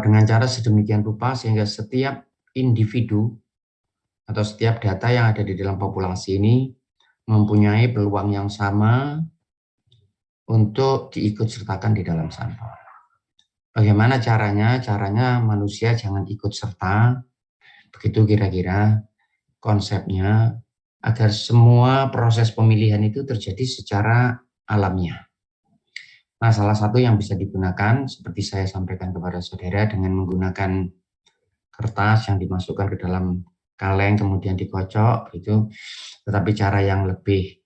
dengan cara sedemikian rupa sehingga setiap individu atau setiap data yang ada di dalam populasi ini mempunyai peluang yang sama untuk diikut sertakan di dalam sampel. Bagaimana caranya? Caranya manusia jangan ikut serta, begitu kira-kira konsepnya, agar semua proses pemilihan itu terjadi secara alamiah. Nah, salah satu yang bisa digunakan, seperti saya sampaikan kepada saudara, dengan menggunakan kertas yang dimasukkan ke dalam kaleng, kemudian dikocok, itu. Tetapi cara yang lebih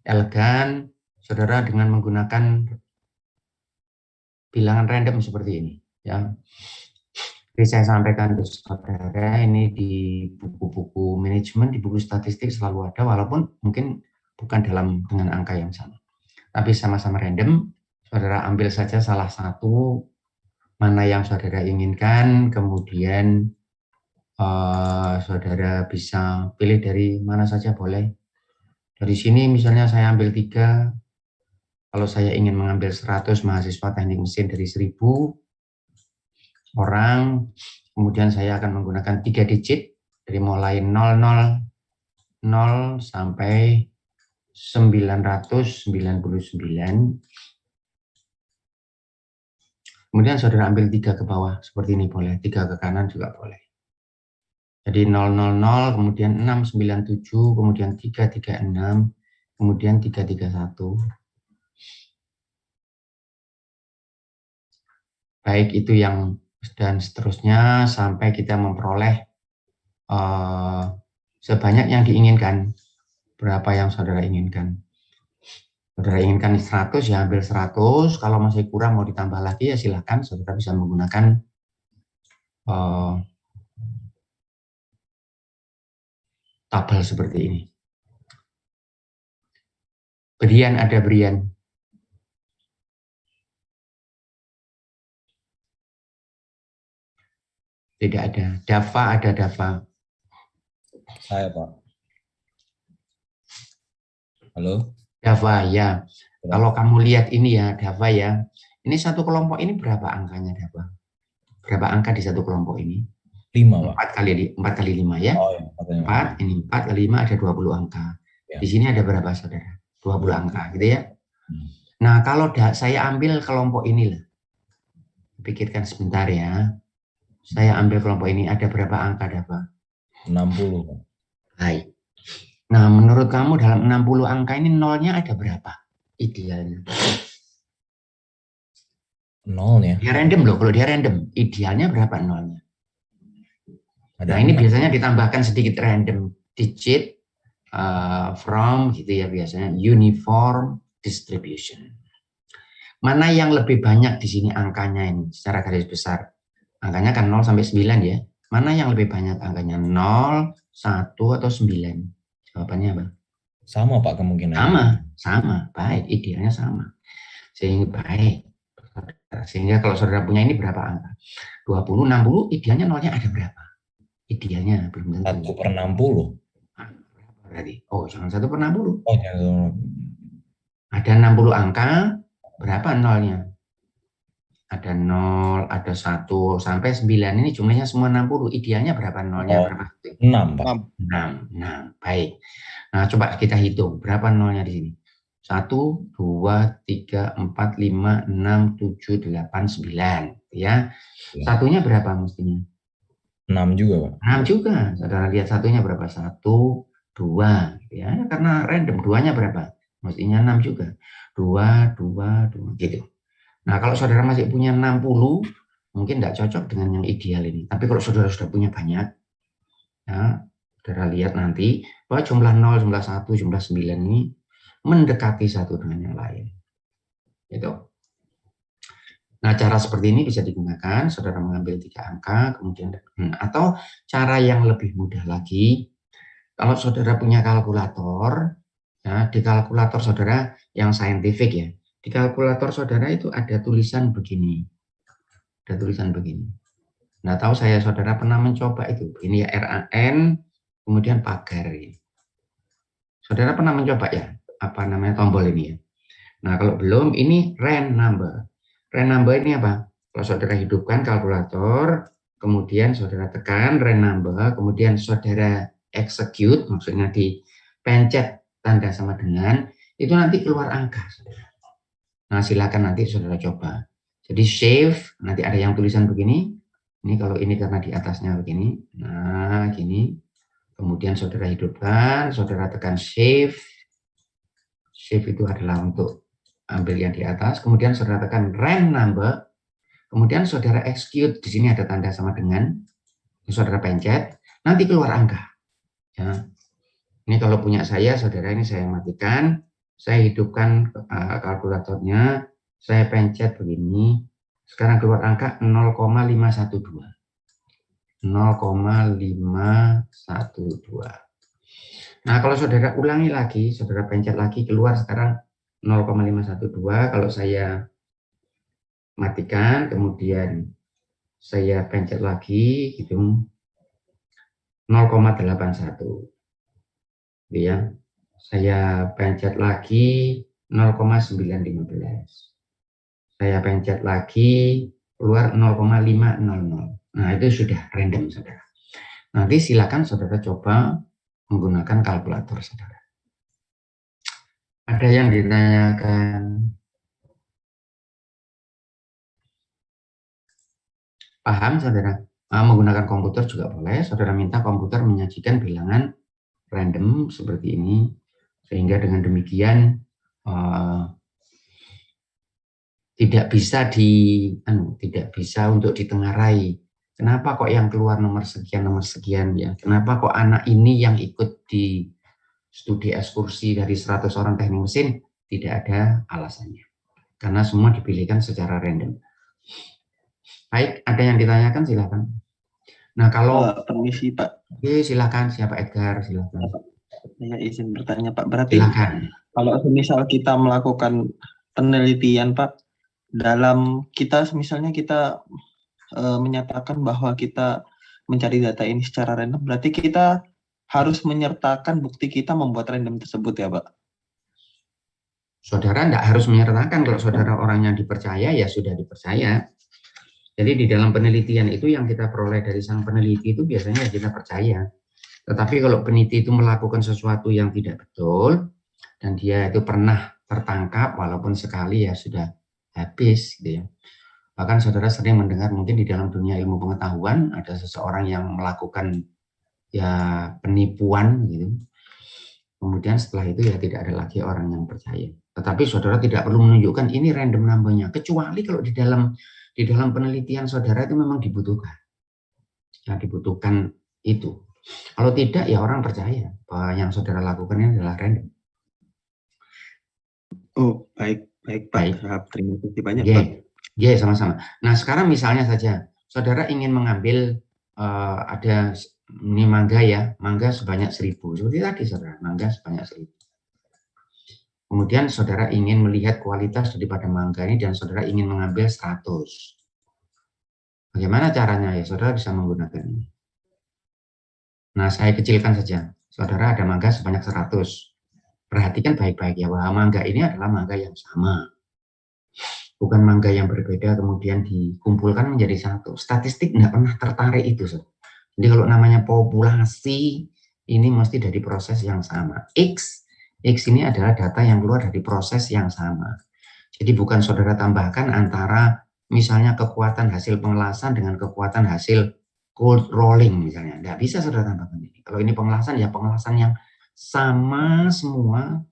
elegan, saudara, dengan menggunakan bilangan random seperti ini. Ya. Jadi saya sampaikan ke saudara, ini di buku-buku manajemen, di buku statistik selalu ada, walaupun mungkin bukan dengan angka yang sama. Tapi sama-sama random, saudara ambil saja salah satu mana yang saudara inginkan, kemudian saudara bisa pilih dari mana saja boleh. Dari sini misalnya saya ambil 3, kalau saya ingin mengambil 100 mahasiswa teknik mesin dari 1000 orang, kemudian saya akan menggunakan 3 digit, dari mulai 000 sampai 999. Kemudian saudara ambil 3 ke bawah, seperti ini boleh, 3 ke kanan juga boleh. Jadi 000, kemudian 697, kemudian 336, kemudian 331. Baik itu yang dan seterusnya sampai kita memperoleh sebanyak yang diinginkan. Berapa yang saudara inginkan. Saudara inginkan 100, ya ambil 100. Kalau masih kurang mau ditambah lagi, ya silakan. Saudara bisa menggunakan tabel seperti ini. Berian ada berian. Tidak ada. Dava ada Dava. Saya, Pak. Halo? Dava, ya. Ya. Kalau kamu lihat ini ya, Dava ya. Ini satu kelompok ini berapa angkanya, Dava? Berapa angka di satu kelompok ini? 5, Pak. 4 kali 5 ya. Oh, ya, 4, ini 4 kali 5 ada 20 angka. Ya. Di sini ada berapa, saudara? 20 angka, gitu ya. Hmm. Nah, kalau saya ambil kelompok ini lah. Pikirkan sebentar ya. Saya ambil kelompok ini, ada berapa angka, Dava? 60, Pak. Baik. Nah, menurut kamu dalam 60 angka ini nolnya ada berapa? Idealnya. Nolnya. Dia random loh, kalau dia random. Idealnya berapa nolnya? Ada Nah, ini 6. biasanya ditambahkan sedikit random digit from gitu ya, biasanya uniform distribution. Mana yang lebih banyak di sini angkanya ini secara garis besar? Angkanya kan 0 sampai 9 ya. Mana yang lebih banyak angkanya? 0, 1, atau 9? Jawabannya apa? Sama, Pak, kemungkinan. Sama. Baik, idealnya sama. Sehingga baik. Sehingga kalau saudara punya ini berapa angka? 20, 60, idealnya nolnya ada berapa? Idealnya belum tentu. 1/60. Berarti, jangan 1/60. Oh, jangan. Ada 60 angka, berapa nolnya? Ada 0, ada 1, sampai 9. Ini jumlahnya semua 60. Idealnya berapa nolnya? Berapa? 6, Pak. 6. Nah, baik. Nah, coba kita hitung. Berapa nolnya di sini? 1, 2, 3, 4, 5, 6, 7, 8, 9. Ya. Satunya berapa mestinya? 6 juga, Pak. 6 juga. Saudara lihat satunya berapa? 1, 2. Ya, karena random. Duanya berapa? Mestinya 6 juga. 2, 2, 2. Gitu. Nah, kalau saudara masih punya 60, mungkin tidak cocok dengan yang ideal ini. Tapi kalau saudara sudah punya banyak, ya, saudara lihat nanti bahwa jumlah 0, jumlah 1, jumlah 9 ini mendekati satu dengan yang lain. Gitu. Nah, cara seperti ini bisa digunakan, saudara mengambil 3 angka, kemudian atau cara yang lebih mudah lagi, kalau saudara punya kalkulator, ya, di kalkulator saudara yang saintifik ya, di kalkulator saudara itu ada tulisan begini. Ada tulisan begini. Nggak tahu saudara pernah mencoba itu. Ini ya RAN, kemudian pagar. Saudara pernah mencoba ya? Apa namanya tombol ini ya? Nah, kalau belum, ini RAN number. Rand number ini apa? Kalau saudara hidupkan kalkulator, kemudian saudara tekan rand number, kemudian saudara execute, maksudnya dipencet tanda sama dengan, itu nanti keluar angka. Nah, silakan nanti saudara coba. Jadi save, nanti ada yang tulisan begini. Ini kalau ini karena di atasnya begini. Nah, gini. Kemudian saudara hidupkan, saudara tekan save. Save itu adalah untuk ambil yang di atas. Kemudian saudara tekan rand number. Kemudian saudara execute. Di sini ada tanda sama dengan. Saudara pencet. Nanti keluar angka. Ya. Ini kalau punya saya, saudara, ini saya matikan. Saya hidupkan kalkulatornya. Saya pencet begini. Sekarang keluar angka 0,512. 0,512. Nah, kalau saudara ulangi lagi, saudara pencet lagi, keluar sekarang 0,512. Kalau saya matikan, kemudian saya pencet lagi, gitu, 0,81. Ya, saya pencet lagi 0,915. Saya pencet lagi, keluar 0,500. Nah, itu sudah random, saudara. Nanti silakan saudara coba menggunakan kalkulator, saudara. Ada yang ditanyakan? Paham, saudara? Menggunakan komputer juga boleh. Saudara minta komputer menyajikan bilangan random seperti ini, sehingga dengan demikian tidak bisa untuk ditengarai. Kenapa kok yang keluar nomor sekian ya? Kenapa kok anak ini yang ikut di studi ekskursi dari 100 orang teknik mesin? Tidak ada alasannya. Karena semua dipilihkan secara random. Baik, ada yang ditanyakan, silakan. Nah, kalau permisi Pak. Oke, silakan. Siapa Edgar? Silakan. Saya izin bertanya Pak. Berarti silakan. Kalau misal kita melakukan penelitian Pak, dalam kita misalnya kita menyatakan bahwa kita mencari data ini secara random, berarti kita harus menyertakan bukti kita membuat random tersebut ya Pak? Saudara tidak harus menyertakan. Kalau saudara orang yang dipercaya, ya sudah dipercaya. Jadi di dalam penelitian itu yang kita peroleh dari sang peneliti itu biasanya kita percaya. Tetapi kalau peneliti itu melakukan sesuatu yang tidak betul, dan dia itu pernah tertangkap, walaupun sekali ya sudah habis, gitu ya. Bahkan saudara sering mendengar mungkin di dalam dunia ilmu pengetahuan ada seseorang yang melakukan ya penipuan gitu. Kemudian setelah itu ya tidak ada lagi orang yang percaya. Tetapi saudara tidak perlu menunjukkan ini random number-nya, kecuali kalau di dalam penelitian saudara itu memang dibutuhkan. Yang dibutuhkan itu. Kalau tidak ya orang percaya bahwa yang saudara lakukan ini adalah random. Oh, baik Pak. Baik. Terima kasih banyak Pak. Ya, sama-sama. Nah, sekarang misalnya saja, saudara ingin mengambil ada ini mangga ya, mangga sebanyak 1000. Seperti tadi saudara, mangga sebanyak 1000. Kemudian saudara ingin melihat kualitas daripada mangga ini dan saudara ingin mengambil 100. Bagaimana caranya ya? Saudara bisa menggunakan ini. Nah, saya kecilkan saja. Saudara ada mangga sebanyak 100. Perhatikan baik-baik ya, bahwa mangga ini adalah mangga yang sama. Bukan mangga yang berbeda kemudian dikumpulkan menjadi satu. Statistik tidak pernah tertarik itu. Jadi kalau namanya populasi, ini mesti dari proses yang sama. X ini adalah data yang keluar dari proses yang sama. Jadi bukan saudara tambahkan antara misalnya kekuatan hasil pengelasan dengan kekuatan hasil cold rolling misalnya. Tidak bisa saudara tambahkan ini. Kalau ini pengelasan, ya pengelasan yang sama semua,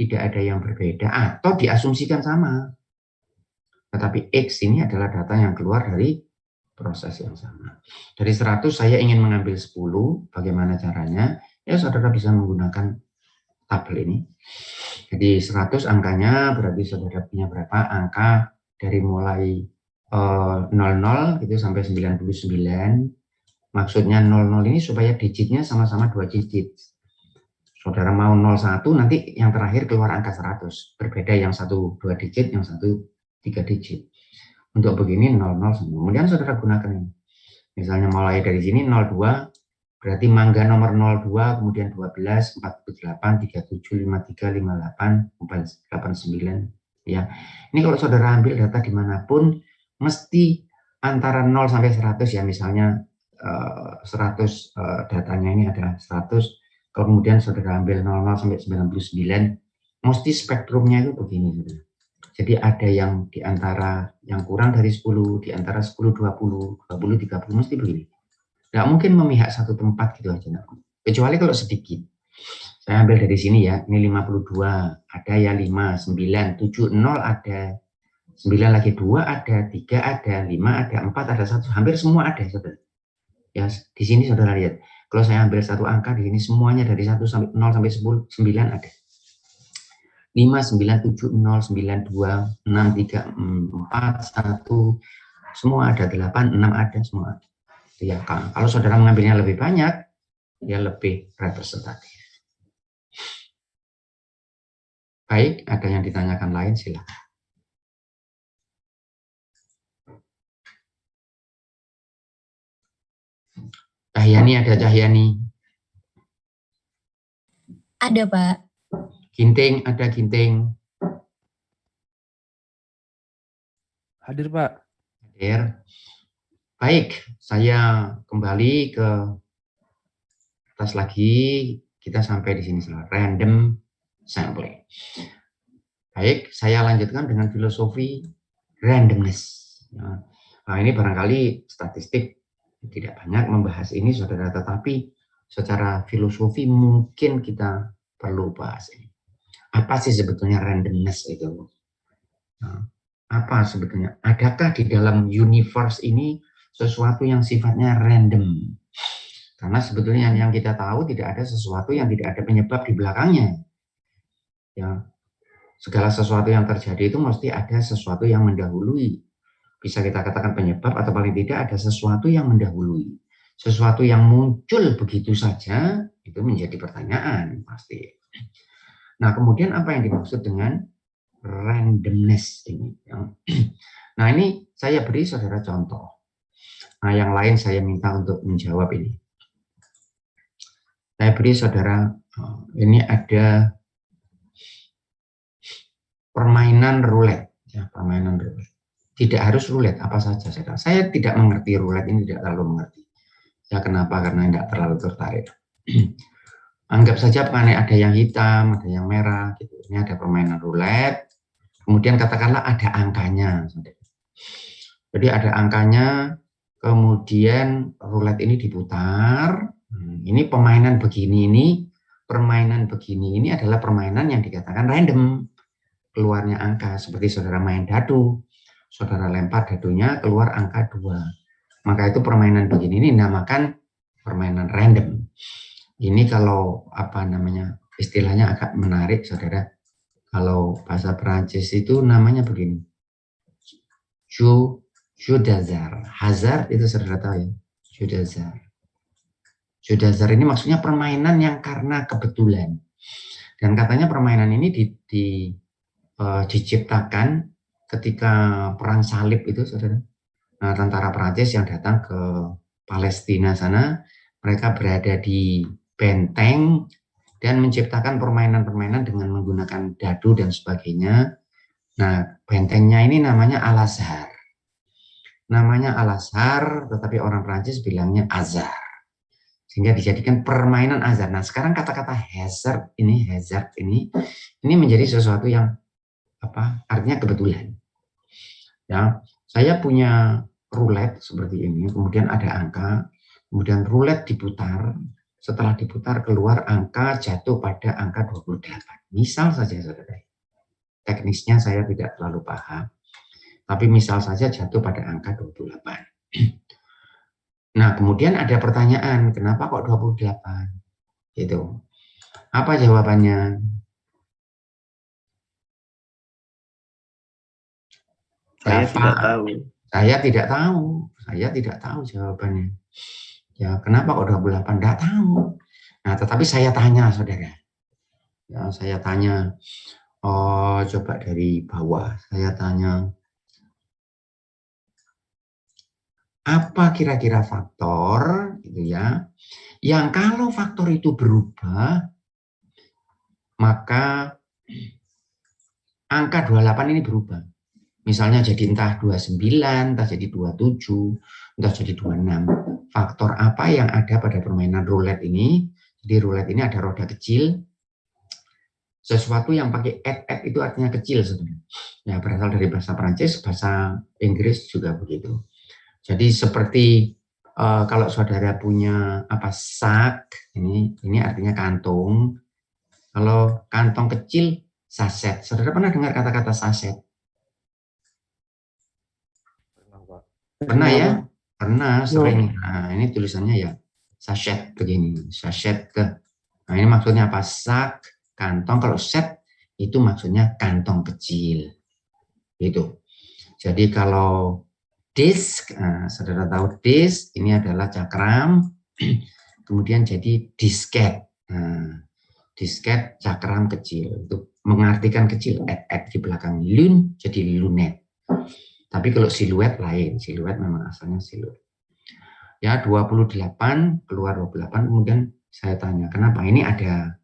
tidak ada yang berbeda atau diasumsikan sama. Tetapi X ini adalah data yang keluar dari proses yang sama. Dari 100 saya ingin mengambil 10, bagaimana caranya? Ya saudara bisa menggunakan tabel ini. Jadi 100 angkanya berarti saudara punya berapa angka dari mulai 00 gitu sampai 99. Maksudnya 00 ini supaya digitnya sama-sama 2 digit. Saudara mau 01 nanti yang terakhir keluar angka 100. Berbeda yang 1 2 digit, yang 1 3 digit. Untuk begini 00 semua. Kemudian saudara gunakan ini. Misalnya mulai dari sini 02, berarti mangga nomor 02, kemudian 12, 48, 37, 53, 58, 89. Ya, ini kalau saudara ambil data dimanapun, mesti antara 0 sampai 100 ya, misalnya 100 datanya ini ada 100, kemudian saudara ambil 00 sampai 99, mesti spektrumnya itu begini. Jadi ada yang di antara yang kurang dari 10, di antara 10, 20, 20, 30, mesti begini. Nggak mungkin memihak satu tempat gitu aja. Kecuali kalau sedikit. Saya ambil dari sini ya, ini 52, ada ya 5, 9, 7, 0 ada, 9 lagi 2 ada, 3 ada, 5 ada, 4 ada, 1, hampir semua ada, saudara. Ya, di sini saudara lihat. Kalau saya ambil satu angka di sini semuanya dari 1 sampai 0 sampai 10, 9 ada. 5, 9, 7, 0, 9, 2, 6, 3, 4, 1, semua ada, 8, 6 ada, semua ada. Ya, kalau saudara mengambilnya lebih banyak, ya lebih representatif. Baik, ada yang ditanyakan lain, silakan. Cahyani, ada Cahyani. Ada, Pak. Ginting, ada Ginting. Hadir, Pak. Hadir. Baik, saya kembali ke atas lagi. Kita sampai di sini random sampling. Baik, saya lanjutkan dengan filosofi randomness. Nah, ini barangkali statistik tidak banyak membahas ini, saudara, tetapi secara filosofi mungkin kita perlu bahas ini. Apa sih sebetulnya randomness itu? Nah, apa sebetulnya? Adakah di dalam universe ini sesuatu yang sifatnya random? Karena sebetulnya yang kita tahu tidak ada sesuatu yang tidak ada penyebab di belakangnya. Ya, segala sesuatu yang terjadi itu mesti ada sesuatu yang mendahului. Bisa kita katakan penyebab atau paling tidak ada sesuatu yang mendahului. Sesuatu yang muncul begitu saja itu menjadi pertanyaan pasti. Nah, kemudian apa yang dimaksud dengan randomness ini? Nah, ini saya beri saudara contoh. Nah, yang lain saya minta untuk menjawab ini. Saya beri saudara, ini ada permainan roulette. Ya, permainan roulette. Tidak harus roulette, apa saja. Saya tidak mengerti roulette ini, tidak terlalu mengerti. Ya, kenapa? Karena tidak terlalu tertarik. Anggap saja ada yang hitam, ada yang merah, gitu. Ini ada permainan roulette. Kemudian katakanlah ada angkanya. Jadi ada angkanya, kemudian roulette ini diputar. Ini permainan begini ini adalah permainan yang dikatakan random. Keluarnya angka, seperti saudara main dadu. Saudara lempar dadunya, keluar angka 2. Maka itu permainan begini ini dinamakan permainan random. Ini kalau istilahnya agak menarik, saudara. Kalau bahasa Perancis itu namanya begini. Jeu d'hasard. Hazard itu saudara tahu ya. Jeu d'hasard. Jeu d'hasard ini maksudnya permainan yang karena kebetulan. Dan katanya permainan ini diciptakan ketika perang salib itu, saudara. Nah, tentara Perancis yang datang ke Palestina sana, mereka berada di benteng dan menciptakan permainan-permainan dengan menggunakan dadu dan sebagainya. Nah, bentengnya ini namanya Al-Azhar. Namanya Al-Azhar, tetapi orang Perancis bilangnya Azhar. Sehingga dijadikan permainan Azhar. Nah, sekarang kata-kata hazard ini menjadi sesuatu yang artinya kebetulan. Ya, saya punya roulette seperti ini, kemudian ada angka, kemudian roulette diputar, setelah diputar keluar angka jatuh pada angka 28. Misal saja, saudara. Teknisnya saya tidak terlalu paham, tapi misal saja jatuh pada angka 28. Nah, kemudian ada pertanyaan, kenapa kok 28? Gitu. Apa jawabannya? Saya tidak tahu. Saya tidak tahu jawabannya. Ya, kenapa kok 28? Tidak tahu. Nah, tetapi saya tanya, saudara. Ya, saya tanya, coba dari bawah. Saya tanya, apa kira-kira faktor, gitu ya, yang kalau faktor itu berubah, maka angka 28 ini berubah. Misalnya jadi entah 29, entah jadi 27, entah jadi 26. Faktor apa yang ada pada permainan roulette ini? Jadi roulette ini ada roda kecil. Sesuatu yang pakai add itu artinya kecil sebenarnya. Ya, berasal dari bahasa Perancis, bahasa Inggris juga begitu. Jadi seperti kalau saudara punya sak, ini artinya kantung. Kalau kantong kecil, saset. Saudara pernah dengar kata-kata saset? Pernah ya? Pernah, sering. Nah, ini tulisannya ya sachet begini, sachet ke. Nah, ini maksudnya apa? Sak, kantong. Kalau set itu maksudnya kantong kecil. Gitu. Jadi kalau disk, saudara tahu disk ini adalah cakram, kemudian jadi disket. Nah, disket cakram kecil itu mengartikan kecil, di belakang lun jadi lunet. Tapi kalau siluet lain, siluet memang asalnya siluet. Ya 28 keluar 28, kemudian saya tanya kenapa ini ada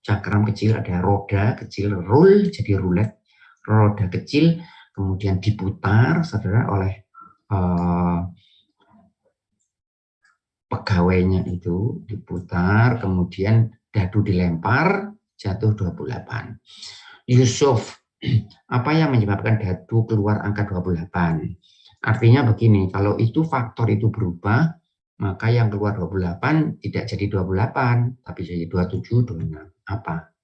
cakram kecil, ada roda kecil, roll jadi roulette, roda kecil kemudian diputar saudara oleh pegawainya itu diputar, kemudian dadu dilempar, jatuh 28. Yusuf, apa yang menyebabkan dadu keluar angka 28? Artinya begini, kalau itu faktor itu berubah, maka yang keluar 28 tidak jadi 28, tapi jadi 27, 26. Apa?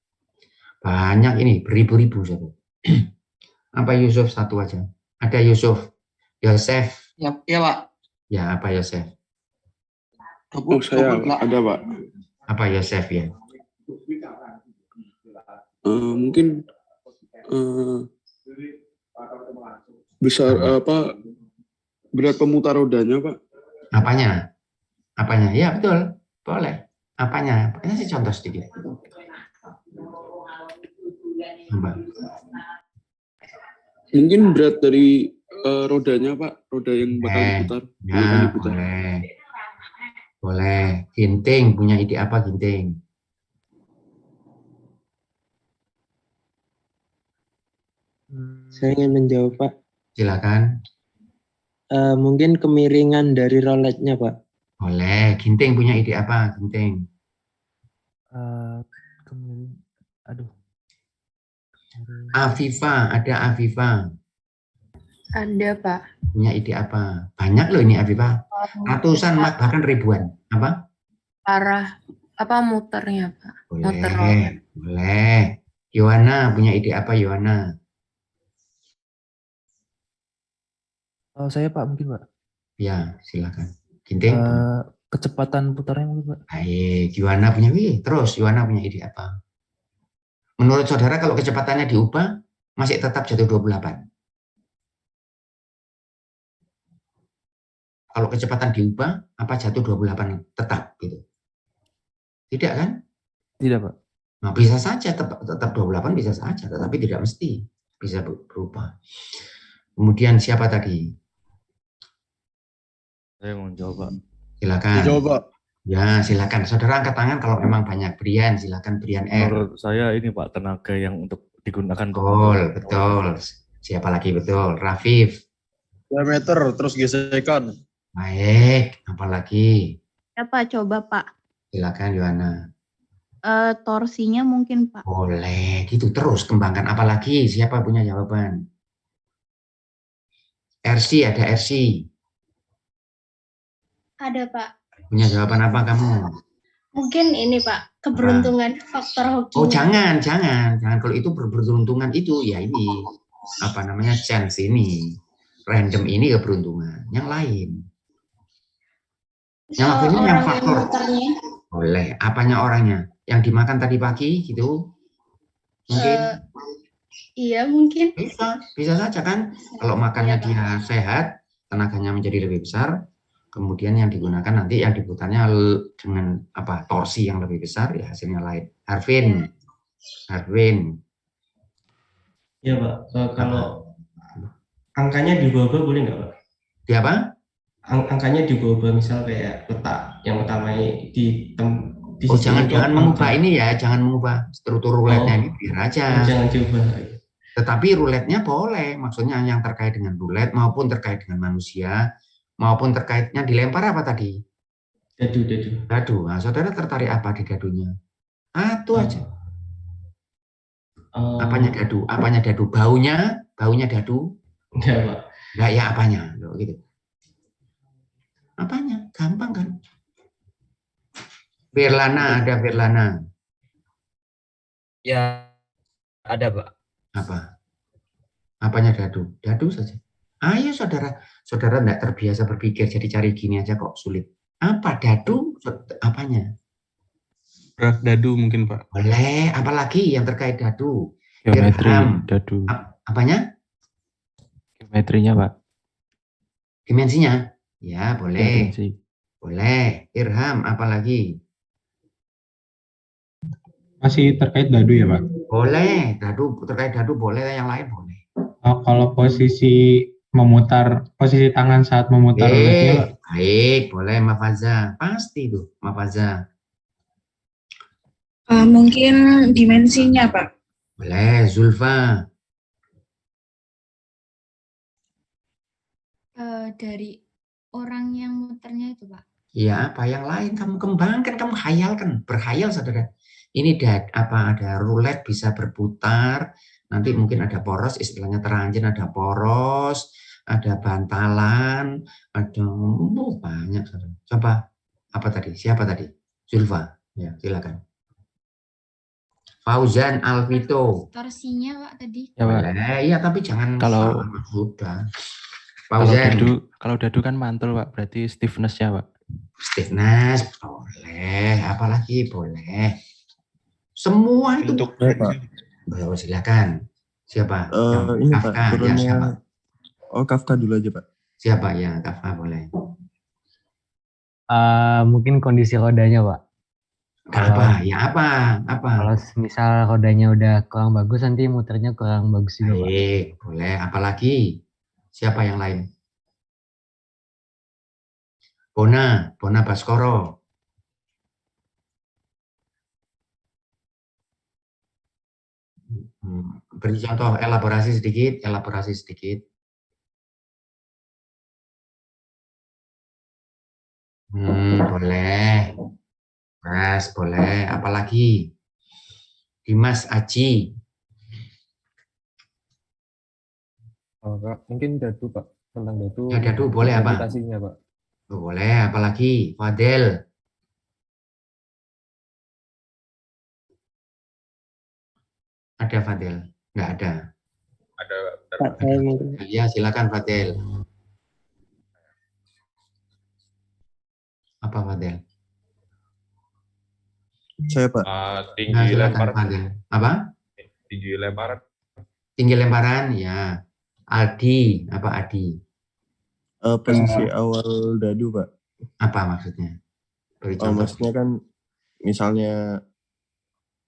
Banyak ini, beribu-ribu. Apa Yusuf satu aja? Ada Yusuf. Yosef. Ya, Pak. Ya, apa Yosef? Saya ada, Pak. Apa Yosef ya? Mungkin besar berat pemutar rodanya, Pak. Apanya? Apanya? Ya betul, boleh. Apanya? Kasih contoh sedikit. Mungkin berat dari rodanya, Pak. Roda yang bakal diputar. Ya, boleh. Boleh. Ginting, punya ide apa Ginting? Saya ingin menjawab, Pak. Silakan. Mungkin kemiringan dari roletnya, Pak. Boleh. Ginting punya ide apa, Ginting? Aduh. Afifa, ada Afifa. Ada, Pak. Punya ide apa? Banyak loh ini Afifa. Ratusan, bahkan ribuan. Apa? Arah apa muternya, Pak? Muter roda. Boleh. Boleh. Yohana punya ide apa, Yohana? Saya Pak mungkin Pak. Ya, silakan. Ginting. Kecepatan putarnya mungkin Pak. Baik, Yohana punya terus Yohana punya ide apa? Menurut saudara kalau kecepatannya diubah masih tetap jatuh 28. Kalau kecepatan diubah apa jatuh 28 tetap gitu? Tidak kan? Tidak, Pak. Nah, bisa saja tetap 28 bisa saja, tetapi tidak mesti bisa berubah. Kemudian siapa tadi? Saya mau jawab, Pak. Silakan. Jawab, Pak. Ya, silakan. Saudara angkat tangan kalau memang banyak. Brian, silakan Brian R. Menurut saya ini Pak, tenaga yang untuk digunakan untuk Betul. Siapa lagi betul? Rafif. Diameter terus gesekan. Baik, apalagi? Ya, Pak, coba, Pak. Silakan Yohana. Torsinya mungkin, Pak. Boleh, gitu terus kembangkan. Apalagi? Siapa punya jawaban? RC, ada RC. Ada, Pak. Punya jawaban apa kamu? Mungkin ini, Pak, keberuntungan, faktor hoki. Oh, jangan. Kalau itu berberuntungan itu ya ini apa namanya chance ini, random ini keberuntungan. Yang lain. Yang akhirnya yang faktor. Boleh. Apanya orangnya? Yang dimakan tadi pagi gitu? Mungkin. Iya, mungkin. Bisa saja kan? Kalau makannya dia sehat, tenaganya menjadi lebih besar. Kemudian yang digunakan nanti yang diputarnya dengan apa torsi yang lebih besar ya hasilnya lain. Harvin. Ya Pak, kalau angkanya diubah-ubah boleh nggak Pak? Di apa? Angkanya diubah-ubah misal kayak letak yang utama di jangan mengubah ini ya, jangan mengubah struktur roulette-nya ini biar aja. Jangan diubah. Tetapi ruletnya boleh, maksudnya yang terkait dengan rulet maupun terkait dengan manusia, maupun terkaitnya dilempar apa tadi? Dadu. Dadu. Nah, saudara tertarik apa di dadunya? Itu aja. Apanya dadu? Apanya dadu? Baunya dadu? Enggak, Pak. Enggak, ya apanya? Loh, gitu. Apanya? Gampang kan? Berlana, ada Berlana. Ya, ada, Pak. Apa? Apanya dadu? Dadu saja. Ayo saudara enggak terbiasa berpikir, jadi cari gini aja kok sulit. Apa dadu? Apanya? Berat dadu mungkin, Pak. Boleh, apalagi yang terkait dadu? Geometri, Irham. dadu. Apanya? Geometrinya, Pak. Dimensinya? Ya, boleh. Dimensi. Boleh. Irham, apalagi? Masih terkait dadu ya, Pak? Boleh, dadu terkait dadu boleh, yang lain boleh. Kalau posisi tangan saat memutar ruletnya, Pak. Baik, boleh Mafaza. Pasti tuh, Mafaza. Mungkin dimensinya, Pak. Boleh, Zulfa. Dari orang yang muternya itu, Pak. Ya, apa yang lain kamu kembangkan, kamu khayalkan, berkhayal saudara. Ini ada rulet bisa berputar, nanti mungkin ada poros, istilahnya teranjin, ada poros, ada bantalan, ada banyak saudara. Coba apa tadi? Siapa tadi? Zulfa. Ya, silakan. Fauzan Alvito. Torsinya, Pak, tadi. Ya, Pak. Boleh, iya tapi jangan Kalau- salah, sudah. Kalau Fauzan. dadu kan mantul, Pak. Berarti stiffness-nya, Pak. Stiffness, boleh. Apalagi boleh. Semua itu. Untuk Pak. Boleh, silakan. Siapa? Ini Pak, Kafka. Ya, turunnya. siapa? Oh, Kafka dulu aja, Pak. Siapa ya? Kafka boleh. Mungkin kondisi rodanya, Pak. Apa? Ya apa? Kalau misal rodanya udah kurang bagus, nanti muternya kurang bagus juga, Pak. Baik, boleh. Apalagi? Siapa yang lain? Bona Baskoro. Beri contoh, elaborasi sedikit. Boleh. Mas, boleh. Apalagi? Dimas Aji. Pak, mungkin dadu, Pak. Tentang dadu. Ya, dadu boleh apa? Gravitasinya, Pak. Boleh, apalagi? Fadel. Ada Fadel? Nggak ada. Ada. Pak, saya mungkin. Ya, silakan Fadel. Apa Fadel? Saya, Pak. Tinggi lemparan. Fadel. Apa? Tinggi lemparan. Tinggi lemparan, ya. Aldi, apa Adi? Posisi awal dadu, Pak. Apa maksudnya? Beri contoh. Maksudnya kan, misalnya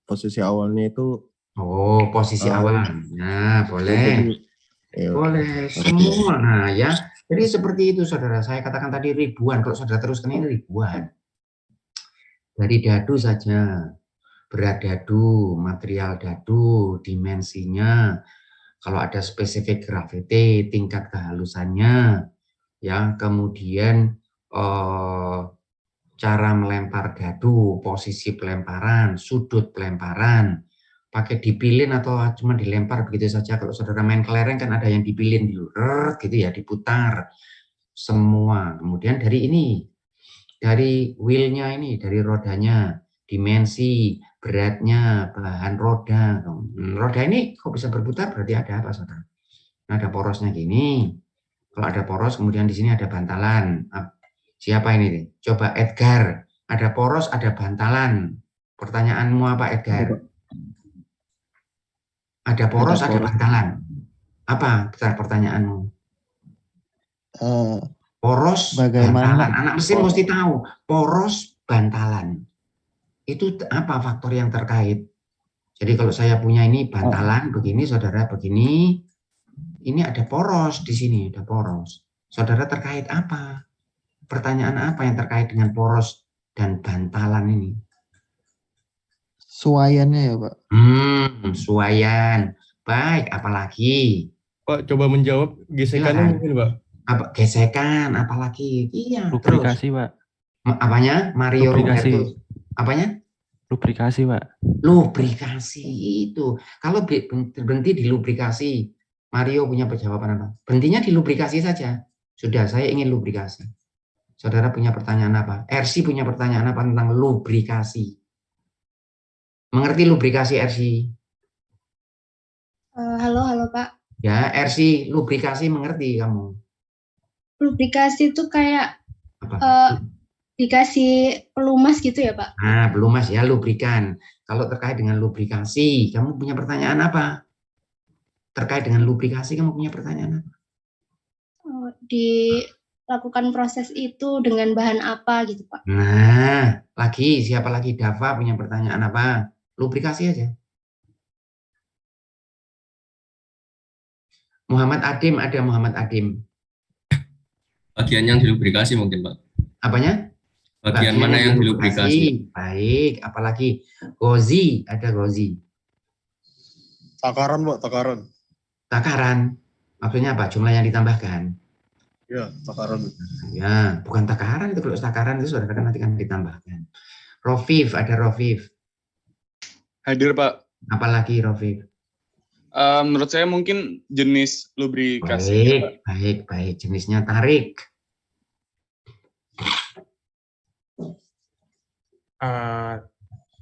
posisi awalnya itu. Oh, posisi awal. Nah, boleh. Boleh semua. Nah, ya. Jadi seperti itu, saudara. Saya katakan tadi ribuan. Kalau saudara teruskan ini ribuan. Dari dadu saja. Berat dadu, material dadu, dimensinya. Kalau ada spesifik gravity, tingkat kehalusannya, ya, kemudian cara melempar dadu, posisi pelemparan, sudut pelemparan, pakai dipilin atau cuma dilempar begitu saja. Kalau saudara main kelereng kan ada yang dipilin dulu, gitu ya, diputar semua. Kemudian dari ini, dari wheelnya ini, dari rodanya, dimensi, beratnya, bahan roda. Roda ini kok bisa berputar, berarti ada apa, saudara? Nah, ada porosnya gini. Kalau ada poros, kemudian di sini ada bantalan. Siapa ini? Coba Edgar. Ada poros, ada bantalan. Pertanyaanmu apa, Edgar? Ada poros, ada bantalan. Apa pertanyaanmu? Poros, bantalan. Anak mesin mesti tahu. Poros, bantalan. Itu apa faktor yang terkait? Jadi kalau saya punya ini bantalan begini, saudara begini, ini ada poros di sini, ada poros. Saudara terkait apa? Pertanyaan apa yang terkait dengan poros dan bantalan ini? Suayannya ya, Pak. Suayan. Baik, apalagi? Pak, coba menjawab gesekannya Silakan. mungkin, Pak. Apa gesekan, apalagi? Iya, Lubrikasi, terus. Pak. Apanya? Mario Lubrikasi. Robertus. Apanya? Lubrikasi, Pak. Lubrikasi itu. Kalau berhenti di lubrikasi, Mario punya jawaban apa? Berhentinya di lubrikasi saja. Sudah, saya ingin lubrikasi. Saudara punya pertanyaan apa? RC punya pertanyaan apa tentang lubrikasi? Mengerti lubrikasi, RC? Halo Pak. Ya, RC, lubrikasi mengerti kamu? Lubrikasi itu kayak dikasih pelumas gitu ya Pak? Nah, pelumas ya, lubrikan. Kalau terkait dengan lubrikasi, kamu punya pertanyaan apa? Terkait dengan lubrikasi, kamu punya pertanyaan apa? Dilakukan proses itu dengan bahan apa gitu Pak? Nah, siapa lagi? Dava punya pertanyaan apa? Lubrikasi aja. Muhammad Adim, ada Muhammad Adim. Bagian yang dilubrikasi mungkin, Pak. Apanya? Bagian mana yang dilubrikasi? Baik, apalagi? Gozi, ada Gozi. Takaran, Pak, takaran. Takaran, maksudnya apa? Jumlah yang ditambahkan? Ya, takaran. Ya, bukan takaran itu. Kalau takaran itu saudara kan nanti kan ditambahkan. Rofif, ada Rofif. Hadir, Pak. Apalagi Rofif? Menurut saya mungkin jenis lubrikasi. Baik. Jenisnya tarik.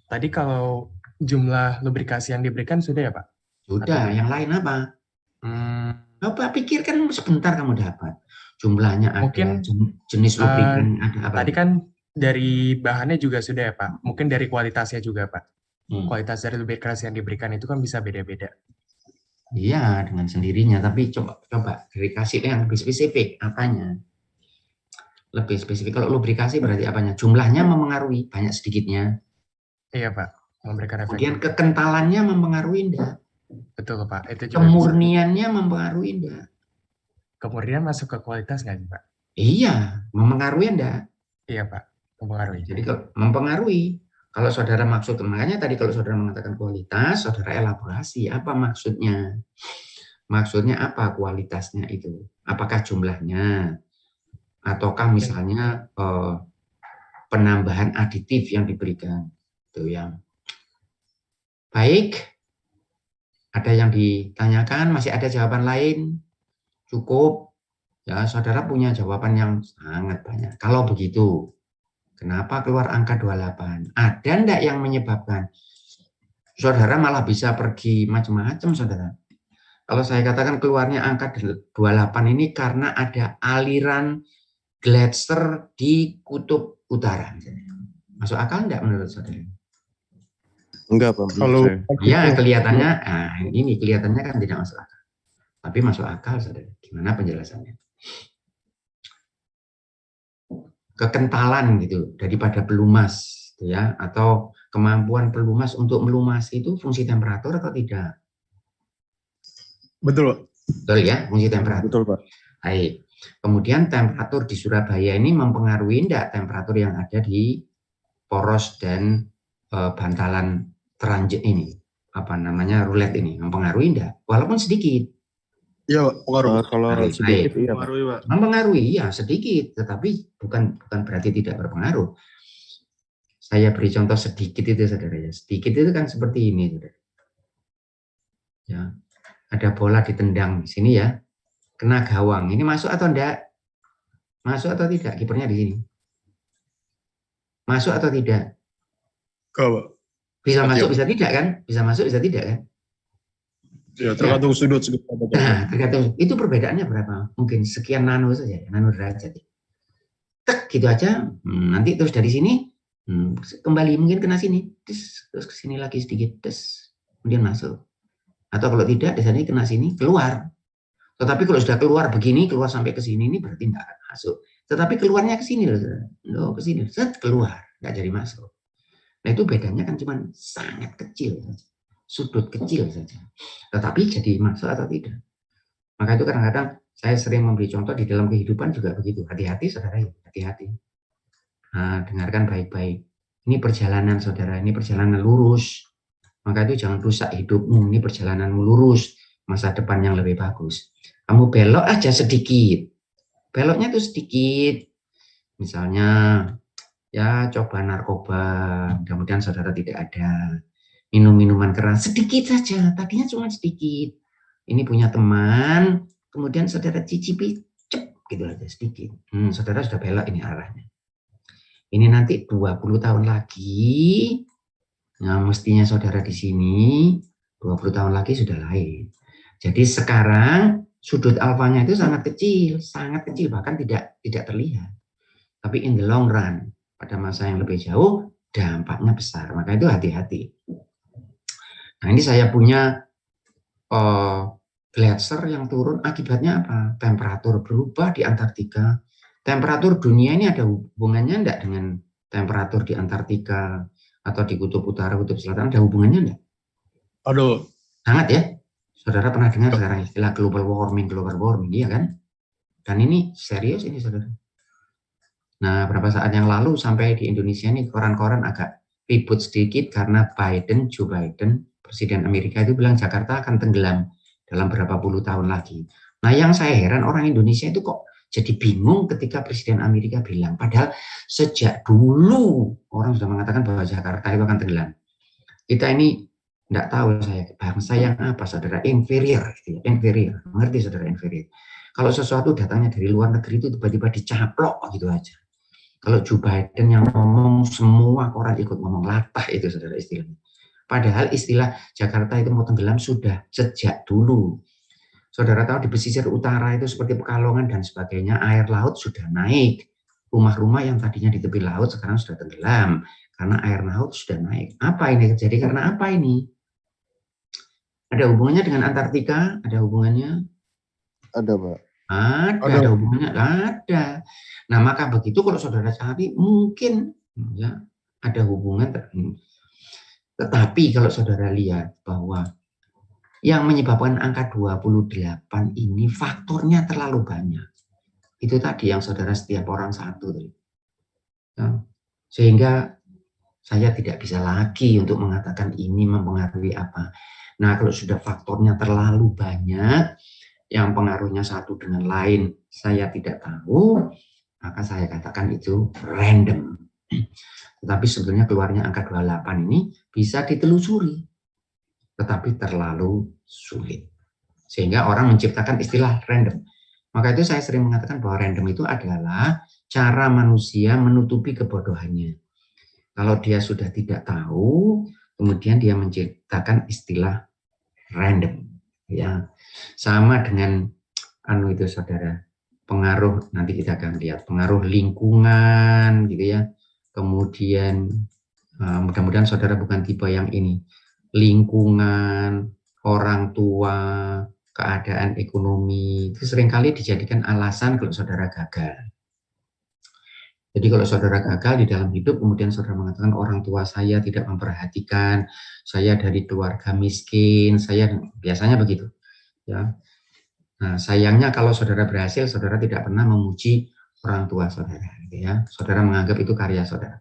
Tadi kalau jumlah lubrikasi yang diberikan sudah ya Pak? Sudah, yang lain apa? Bapak pikirkan sebentar kamu dapat. Jumlahnya ada, Mungkin, jenis lubrikan ada apa? Tadi kan dari bahannya juga sudah ya Pak? Mungkin dari kualitasnya juga Pak? Kualitas dari lubrikasi yang diberikan itu kan bisa beda-beda. Iya, dengan sendirinya. Tapi coba lubrikasi yang lebih spesifik. Apanya? Lebih spesifik. Kalau lubrikasi berarti apanya? Jumlahnya mempengaruhi, banyak sedikitnya. Iya Pak, memberikan efek. Kemudian kekentalannya mempengaruhi enggak? Betul Pak. Itu juga kemurniannya mempengaruhi enggak? Kemurnian masuk ke kualitas nggak sih Pak? Iya, mempengaruhi enggak? Iya Pak, mempengaruhi. Jadi kalau mempengaruhi. Kalau saudara maksud, makanya tadi kalau saudara mengatakan kualitas, saudara elaborasi apa maksudnya? Maksudnya apa kualitasnya itu? Apakah jumlahnya? Ataukah misalnya penambahan aditif yang diberikan? Itu yang baik. Ada yang ditanyakan? Masih ada jawaban lain? Cukup? Ya, saudara punya jawaban yang sangat banyak. Kalau begitu, kenapa keluar angka 28? Ada enggak yang menyebabkan? Saudara malah bisa pergi macam-macam, saudara. Kalau saya katakan keluarnya angka 28 ini karena ada aliran gletser di kutub utara. Masuk akal enggak menurut saudara? Enggak, Pak. Kalau ya kelihatannya, ini kelihatannya kan tidak masuk akal. Tapi masuk akal, saudara. Gimana penjelasannya? Kekentalan gitu daripada pelumas, gitu ya, atau kemampuan pelumas untuk melumasi itu fungsi temperatur atau tidak? betul, Betul ya, fungsi temperatur. Betul, Pak. Baik. Kemudian temperatur di Surabaya ini mempengaruhi enggak temperatur yang ada di poros dan bantalan teranjak ini, apa namanya, rulet ini, mempengaruhi enggak? Walaupun sedikit. Iya, Pak, pengaruh. Kalau sedikit iya, Pak. Mempengaruhi ya sedikit, tetapi bukan berarti tidak berpengaruh. Saya beri contoh sedikit itu, saudara ya. Sedikit itu kan seperti ini, saudara. Ya, ada bola ditendang di sini ya, kena gawang. Ini masuk atau enggak? Masuk atau tidak? Kipernya di sini. Masuk atau tidak? Enggak, Bisa masuk, bisa tidak kan? Bisa masuk, bisa tidak kan? Ya, tergantung sudut. Nah, tergantung. Itu perbedaannya berapa? Mungkin sekian nano saja, nano derajat. Tek, gitu aja. Nanti terus dari sini kembali mungkin kena sini, terus ke sini lagi sedikit, kemudian masuk. Atau kalau tidak, di sini kena sini, keluar. Tetapi kalau sudah keluar begini, keluar sampai ke sini, ini berarti tidak akan masuk. Tetapi keluarnya ke sini loh, ke sini, keluar, nggak jadi masuk. Nah itu bedanya kan cuma sangat kecil saja. Sudut kecil saja, tetapi jadi masuk atau tidak. Maka itu kadang-kadang saya sering memberi contoh di dalam kehidupan juga begitu. Hati-hati saudara, hati-hati. Nah, dengarkan baik-baik. Ini perjalanan saudara, ini perjalanan lurus. Maka itu jangan rusak hidupmu, ini perjalananmu lurus, masa depan yang lebih bagus. Kamu belok aja sedikit, beloknya itu sedikit, misalnya ya coba narkoba, mudah-mudahan saudara tidak ada, minum minuman keras sedikit saja, tadinya cuma sedikit, ini punya teman, kemudian saudara cicipi, cep, gitu aja sedikit, saudara sudah belok ini arahnya. Ini nanti 20 tahun lagi, nah mestinya saudara di sini 20 tahun lagi sudah lain. Jadi sekarang sudut alfanya itu sangat kecil, bahkan tidak terlihat. Tapi in the long run, pada masa yang lebih jauh, dampaknya besar. Maka itu hati-hati. Nah ini saya punya glacier yang turun, akibatnya apa? Temperatur berubah di Antartika. Temperatur dunia ini ada hubungannya enggak dengan temperatur di Antartika atau di kutub utara, kutub selatan, ada hubungannya enggak? Aduh. Sangat ya. Saudara pernah dengar sekarang istilah global warming, iya kan? Dan ini serius ini saudara. Nah, beberapa saat yang lalu sampai di Indonesia ini koran-koran agak ribut sedikit karena Joe Biden, Presiden Amerika itu bilang Jakarta akan tenggelam dalam berapa puluh tahun lagi. Nah, yang saya heran orang Indonesia itu kok jadi bingung ketika Presiden Amerika bilang, padahal sejak dulu orang sudah mengatakan bahwa Jakarta itu akan tenggelam. Kita ini enggak tahu saya bangsa yang apa saudara, inferior gitu ya, inferior. Mengerti saudara inferior? Kalau sesuatu datangnya dari luar negeri itu tiba-tiba dicaplok gitu aja. Kalau Joe Biden yang ngomong semua orang ikut ngomong, latah itu saudara istilahnya. Padahal istilah Jakarta itu mau tenggelam sudah sejak dulu. Saudara tahu di pesisir utara itu seperti Pekalongan dan sebagainya, air laut sudah naik. Rumah-rumah yang tadinya di tepi laut sekarang sudah tenggelam karena air laut sudah naik. Apa ini terjadi? Karena apa ini? Ada hubungannya dengan Antartika? Ada hubungannya? Ada, Pak. Ada hubungannya? Ada. Nah, maka begitu kalau saudara cari mungkin ya ada hubungan. Tetapi kalau saudara lihat bahwa yang menyebabkan angka 28 ini faktornya terlalu banyak. Itu tadi yang saudara setiap orang satu. Ya. Sehingga saya tidak bisa lagi untuk mengatakan ini mempengaruhi apa. Nah, kalau sudah faktornya terlalu banyak, yang pengaruhnya satu dengan lain saya tidak tahu, maka saya katakan itu random. Tetapi sebenarnya keluarnya angka 28 ini bisa ditelusuri, tetapi terlalu sulit. Sehingga orang menciptakan istilah random. Maka itu saya sering mengatakan bahwa random itu adalah cara manusia menutupi kebodohannya. Kalau dia sudah tidak tahu, kemudian dia menciptakan istilah random. Ya, sama dengan itu saudara, pengaruh nanti kita akan lihat pengaruh lingkungan, gitu ya. Kemudian mudah-mudahan saudara bukan tipe yang ini. Lingkungan, orang tua, keadaan ekonomi itu seringkali dijadikan alasan kalau saudara gagal. Jadi kalau saudara gagal di dalam hidup, kemudian saudara mengatakan orang tua saya tidak memperhatikan, saya dari keluarga miskin, saya biasanya begitu. Ya. Nah, sayangnya kalau saudara berhasil, saudara tidak pernah memuji orang tua saudara. Gitu ya. Saudara menganggap itu karya saudara.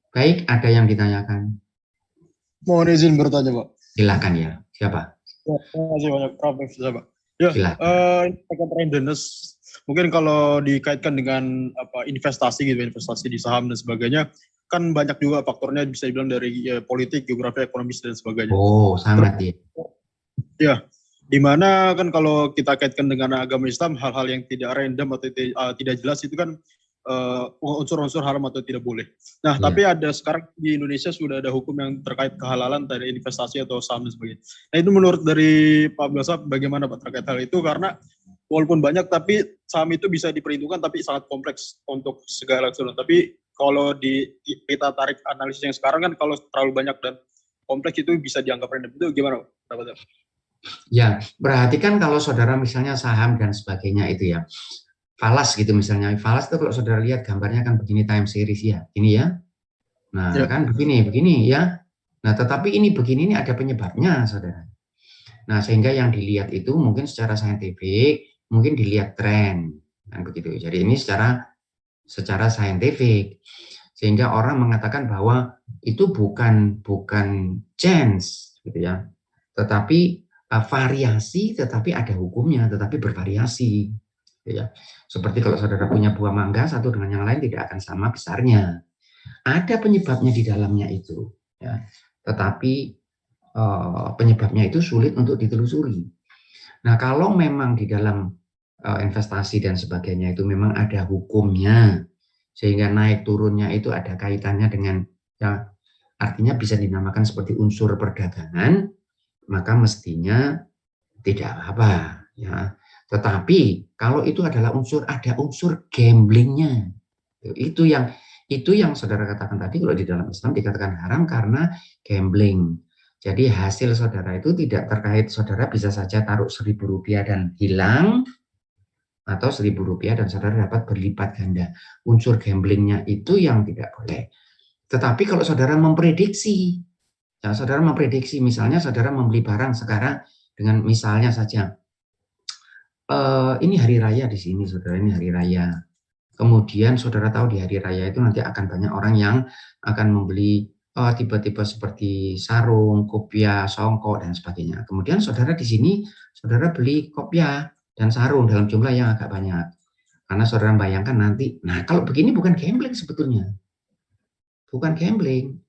Baik, ada yang ditanyakan? Mohon izin bertanya, Pak. Silakan ya. Siapa? Terima kasih banyak, Prof. Pak. Ya, terkait randomness. Mungkin kalau dikaitkan dengan investasi gitu, investasi di saham dan sebagainya, kan banyak juga faktornya bisa dibilang dari politik, geografi, ekonomis dan sebagainya. Oh, sangat ya. Ya, di mana kan kalau kita kaitkan dengan agama Islam, hal-hal yang tidak random atau tidak jelas itu kan unsur-unsur haram atau tidak boleh. Nah, tapi ada sekarang di Indonesia sudah ada hukum yang terkait kehalalan dari investasi atau saham dan sebagainya. Nah, itu menurut dari Pak Abdullah, bagaimana Pak terkait hal itu? Karena walaupun banyak, tapi saham itu bisa diperhitungkan, tapi sangat kompleks untuk segala sesuatu. Tapi kalau kita tarik analisis yang sekarang kan, kalau terlalu banyak dan kompleks itu bisa dianggap random. Itu gimana Pak? Ya, perhatikan kalau saudara misalnya saham dan sebagainya itu ya, falas gitu misalnya. Falas itu kalau saudara lihat gambarnya kan begini time series ya, ini ya. Nah, kan begini ya. Nah, tetapi ini begini, ini ada penyebabnya saudara. Nah, sehingga yang dilihat itu mungkin secara saintifik, mungkin dilihat tren, kan begitu. Jadi ini secara saintifik. Sehingga orang mengatakan bahwa itu bukan chance gitu ya. Tetapi variasi, tetapi ada hukumnya, tetapi bervariasi gitu ya. Seperti kalau saudara punya buah mangga satu dengan yang lain tidak akan sama besarnya. Ada penyebabnya di dalamnya itu ya. Tetapi penyebabnya itu sulit untuk ditelusuri. Nah, kalau memang di dalam investasi dan sebagainya itu memang ada hukumnya, sehingga naik turunnya itu ada kaitannya dengan, ya, artinya bisa dinamakan seperti unsur perdagangan, maka mestinya tidak apa, ya. Tetapi kalau itu adalah ada unsur gamblingnya, itu yang saudara katakan tadi, kalau di dalam Islam dikatakan haram karena gambling. Jadi hasil saudara itu tidak terkait, saudara bisa saja taruh Rp1.000 dan hilang, atau Rp1.000 dan saudara dapat berlipat ganda. Unsur gamblingnya itu yang tidak boleh. Tetapi kalau saudara memprediksi, ya, saudara memprediksi, misalnya saudara membeli barang sekarang dengan misalnya saja, ini hari raya di sini, saudara, ini hari raya. Kemudian saudara tahu di hari raya itu nanti akan banyak orang yang akan membeli tiba-tiba seperti sarung, kopiah, songkok, dan sebagainya. Kemudian saudara di sini, saudara beli kopiah dan sarung dalam jumlah yang agak banyak. Karena saudara bayangkan nanti, nah kalau begini bukan gambling sebetulnya. Bukan gambling.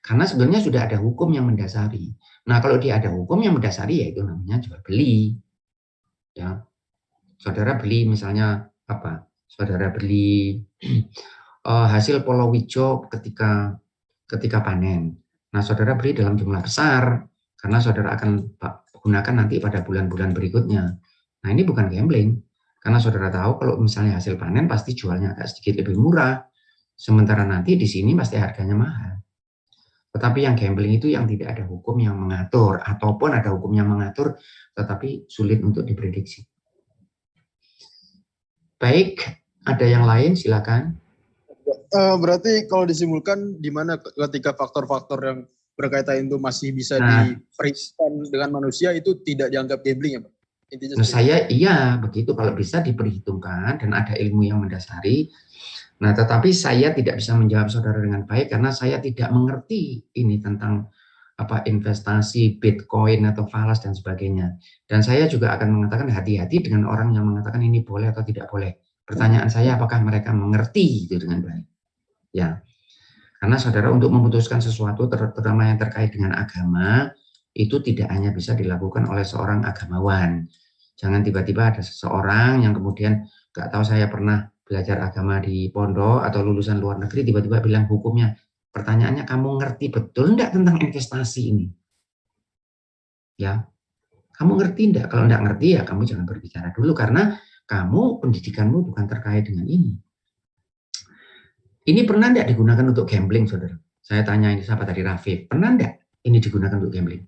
Karena sebenarnya sudah ada hukum yang mendasari. Nah kalau dia ada hukum yang mendasari, yaitu namanya jual beli. Ya. Saudara beli misalnya apa? Saudara beli hasil palawija ketika panen. Nah, saudara beli dalam jumlah besar karena saudara akan gunakan nanti pada bulan-bulan berikutnya. Nah, ini bukan gambling. Karena saudara tahu kalau misalnya hasil panen pasti jualnya agak sedikit lebih murah. Sementara nanti di sini pasti harganya mahal. Tetapi yang gambling itu yang tidak ada hukum yang mengatur, ataupun ada hukum yang mengatur tetapi sulit untuk diprediksi. Baik, ada yang lain silakan. Berarti kalau disimpulkan di mana ketika faktor-faktor yang berkaitan itu masih bisa diperhitungkan dengan manusia itu tidak dianggap gambling ya Pak? Intinya iya begitu, kalau bisa diperhitungkan dan ada ilmu yang mendasari. Nah, tetapi saya tidak bisa menjawab saudara dengan baik karena saya tidak mengerti ini tentang investasi Bitcoin atau falas dan sebagainya. Dan saya juga akan mengatakan hati-hati dengan orang yang mengatakan ini boleh atau tidak boleh. Pertanyaan saya, apakah mereka mengerti itu dengan baik? Ya, karena saudara untuk memutuskan sesuatu terutama yang terkait dengan agama itu tidak hanya bisa dilakukan oleh seorang agamawan. Jangan tiba-tiba ada seseorang yang kemudian nggak tahu, saya pernah belajar agama di pondok atau lulusan luar negeri, tiba-tiba bilang hukumnya. Pertanyaannya, kamu ngerti betul enggak tentang investasi ini? Ya, kamu ngerti enggak? Kalau enggak ngerti ya kamu jangan berbicara dulu karena kamu pendidikanmu bukan terkait dengan ini. Ini pernah enggak digunakan untuk gambling, saudara? Saya tanya ini siapa tadi, Rafif. Pernah enggak ini digunakan untuk gambling?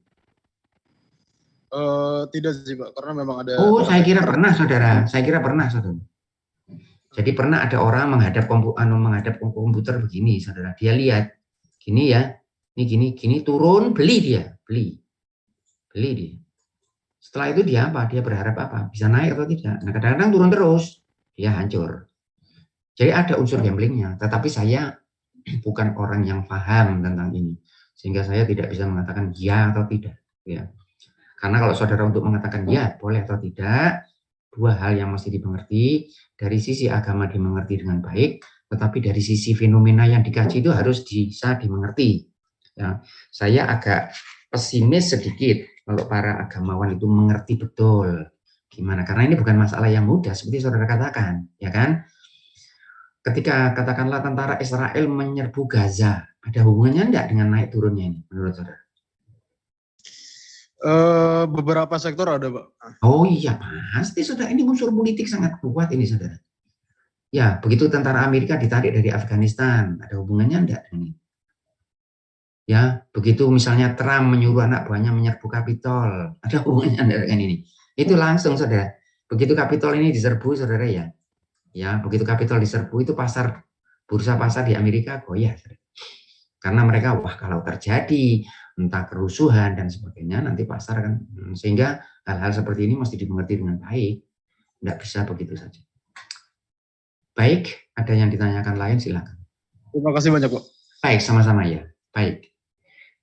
Tidak sih Pak, karena memang ada. Oh, saya kira pernah, saudara. Saya kira pernah, saudara. Jadi pernah ada orang menghadap komputer begini, saudara. Dia lihat, gini ya, ini gini, turun, beli dia. Setelah itu dia apa? Dia berharap apa? Bisa naik atau tidak. Nah, kadang-kadang turun terus, dia hancur. Jadi ada unsur gamblingnya, tetapi saya bukan orang yang paham tentang ini. Sehingga saya tidak bisa mengatakan ya atau tidak. Ya. Karena kalau saudara untuk mengatakan ya, boleh atau tidak, dua hal yang mesti dimengerti. Dari sisi agama dimengerti dengan baik, tetapi dari sisi fenomena yang dikaji itu harus bisa dimengerti. Ya, saya agak pesimis sedikit kalau para agamawan itu mengerti betul gimana, karena ini bukan masalah yang mudah seperti saudara katakan, ya kan? Ketika katakanlah tentara Israel menyerbu Gaza, ada hubungannya enggak dengan naik turunnya ini menurut saudara? Beberapa sektor ada Pak. Oh iya pasti saudara, ini unsur politik sangat kuat ini saudara. Ya, begitu tentara Amerika ditarik dari Afghanistan, ada hubungannya enggak dengan ini? Ya, begitu misalnya Trump menyuruh anak buahnya menyerbu Kapitol, ada hubungannya enggak dengan ini? Itu langsung saudara. Begitu Kapitol ini diserbu saudara ya. Ya, begitu Kapitol diserbu itu bursa pasar di Amerika goyah. Saudara. Karena mereka wah kalau terjadi entah kerusuhan dan sebagainya nanti pasar kan, sehingga hal-hal seperti ini mesti dimengerti dengan baik. Enggak bisa begitu saja. Baik, ada yang ditanyakan lain silakan. Terima kasih banyak, Pak. Baik, sama-sama ya. Baik.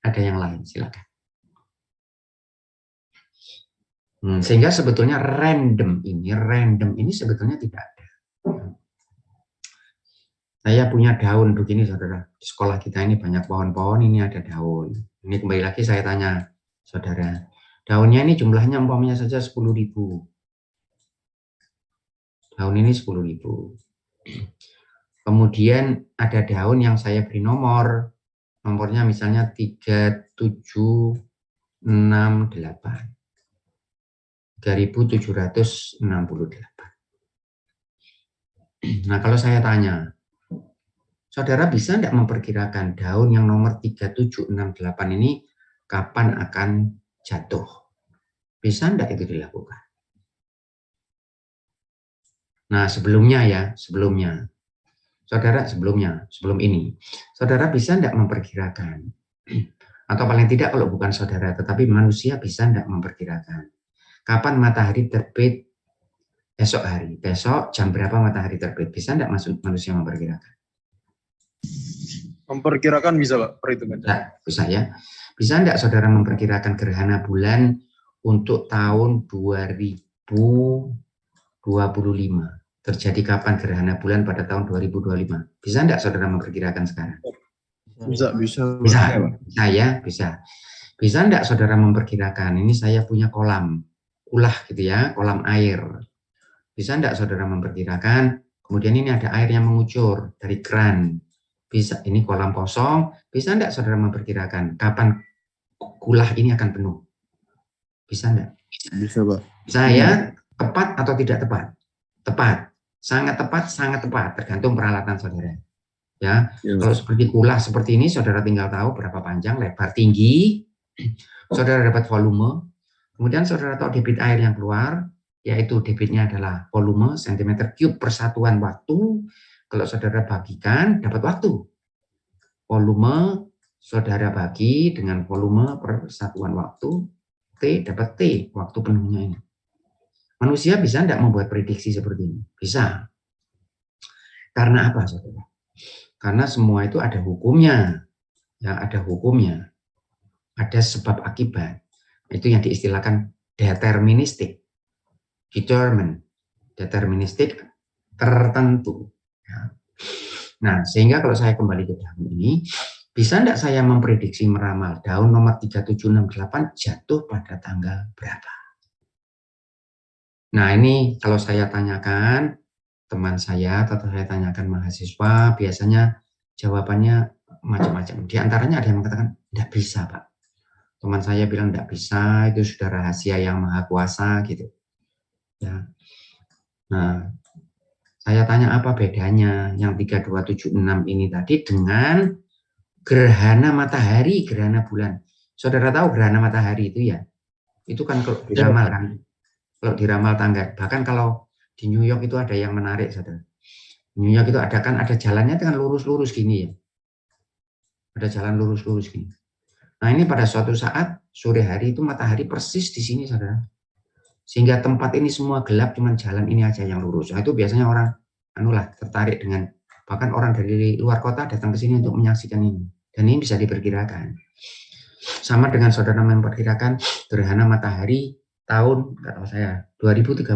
Ada yang lain, silakan. Sehingga sebetulnya random ini sebetulnya tidak ada. Saya punya daun begini, saudara. Di sekolah kita ini banyak pohon-pohon, ini ada daun. Ini kembali lagi saya tanya, saudara. Daunnya ini jumlahnya umpamanya saja 10.000. Daun ini 10.000. Kemudian ada daun yang saya beri nomornya misalnya 3768. 3.768. Nah, kalau saya tanya, saudara bisa tidak memperkirakan daun yang nomor 3768 ini kapan akan jatuh? Bisa tidak itu dilakukan? Nah, sebelum ini, saudara bisa tidak memperkirakan? Atau paling tidak kalau bukan saudara, tetapi manusia bisa tidak memperkirakan? Kapan matahari terbit esok hari? Besok jam berapa matahari terbit? Bisa tidak manusia memperkirakan? Memperkirakan bisa, Pak, perhitungan. Bisa ya. Bisa tidak saudara memperkirakan gerhana bulan untuk tahun 2025? Terjadi kapan gerhana bulan pada tahun 2025? Bisa tidak saudara memperkirakan sekarang? Bisa. Bisa ya, bisa. Bisa tidak saudara memperkirakan? Ini saya punya kolam ulah gitu ya, kolam air. Bisa tidak saudara memperkirakan? Kemudian ini ada air yang mengucur dari keran. Bisa, ini kolam kosong. Bisa tidak saudara memperkirakan kapan kulah ini akan penuh? Bisa tidak? Bisa, Pak. Bisa ya? Tepat atau tidak tepat? Tepat. Sangat tepat, tergantung peralatan saudara. Ya, kalau seperti kulah seperti ini, saudara tinggal tahu berapa panjang, lebar, tinggi. Saudara dapat volume. Kemudian saudara tahu debit air yang keluar, yaitu debitnya adalah volume cm3 per satuan waktu. Kalau saudara bagikan, dapat waktu. Volume saudara bagi dengan volume per satuan waktu, T dapat T, waktu penuhnya ini. Manusia bisa tidak membuat prediksi seperti ini? Bisa. Karena apa, saudara? Karena semua itu ada hukumnya. Ya, ada hukumnya. Ada sebab akibat. Itu yang diistilahkan deterministik. Deterministik tertentu. Ya. Nah, sehingga kalau saya kembali ke daun ini, bisa tidak saya memprediksi meramal daun nomor 3768 jatuh pada tanggal berapa? Nah, ini kalau saya tanyakan teman saya atau saya tanyakan mahasiswa, biasanya jawabannya macam-macam. Di antaranya ada yang mengatakan, tidak bisa, Pak. Teman saya bilang tidak bisa, itu sudah rahasia yang maha kuasa gitu. Ya. Nah, saya tanya apa bedanya yang 3276 ini tadi dengan gerhana matahari, gerhana bulan. Saudara tahu gerhana matahari itu ya? Itu kan kalau diramal kan. Kalau diramal tanggal, bahkan kalau di New York itu ada yang menarik, saudara. New York itu ada jalannya dengan lurus-lurus gini ya. Ada jalan lurus-lurus gini. Nah, ini pada suatu saat sore hari itu matahari persis di sini, saudara. Sehingga tempat ini semua gelap, cuman jalan ini aja yang lurus. Nah, itu biasanya orang tertarik dengan, bahkan orang dari luar kota datang ke sini untuk menyaksikan ini. Dan ini bisa diperkirakan. Sama dengan saudara memperkirakan gerhana matahari tahun, kata saya, 2030.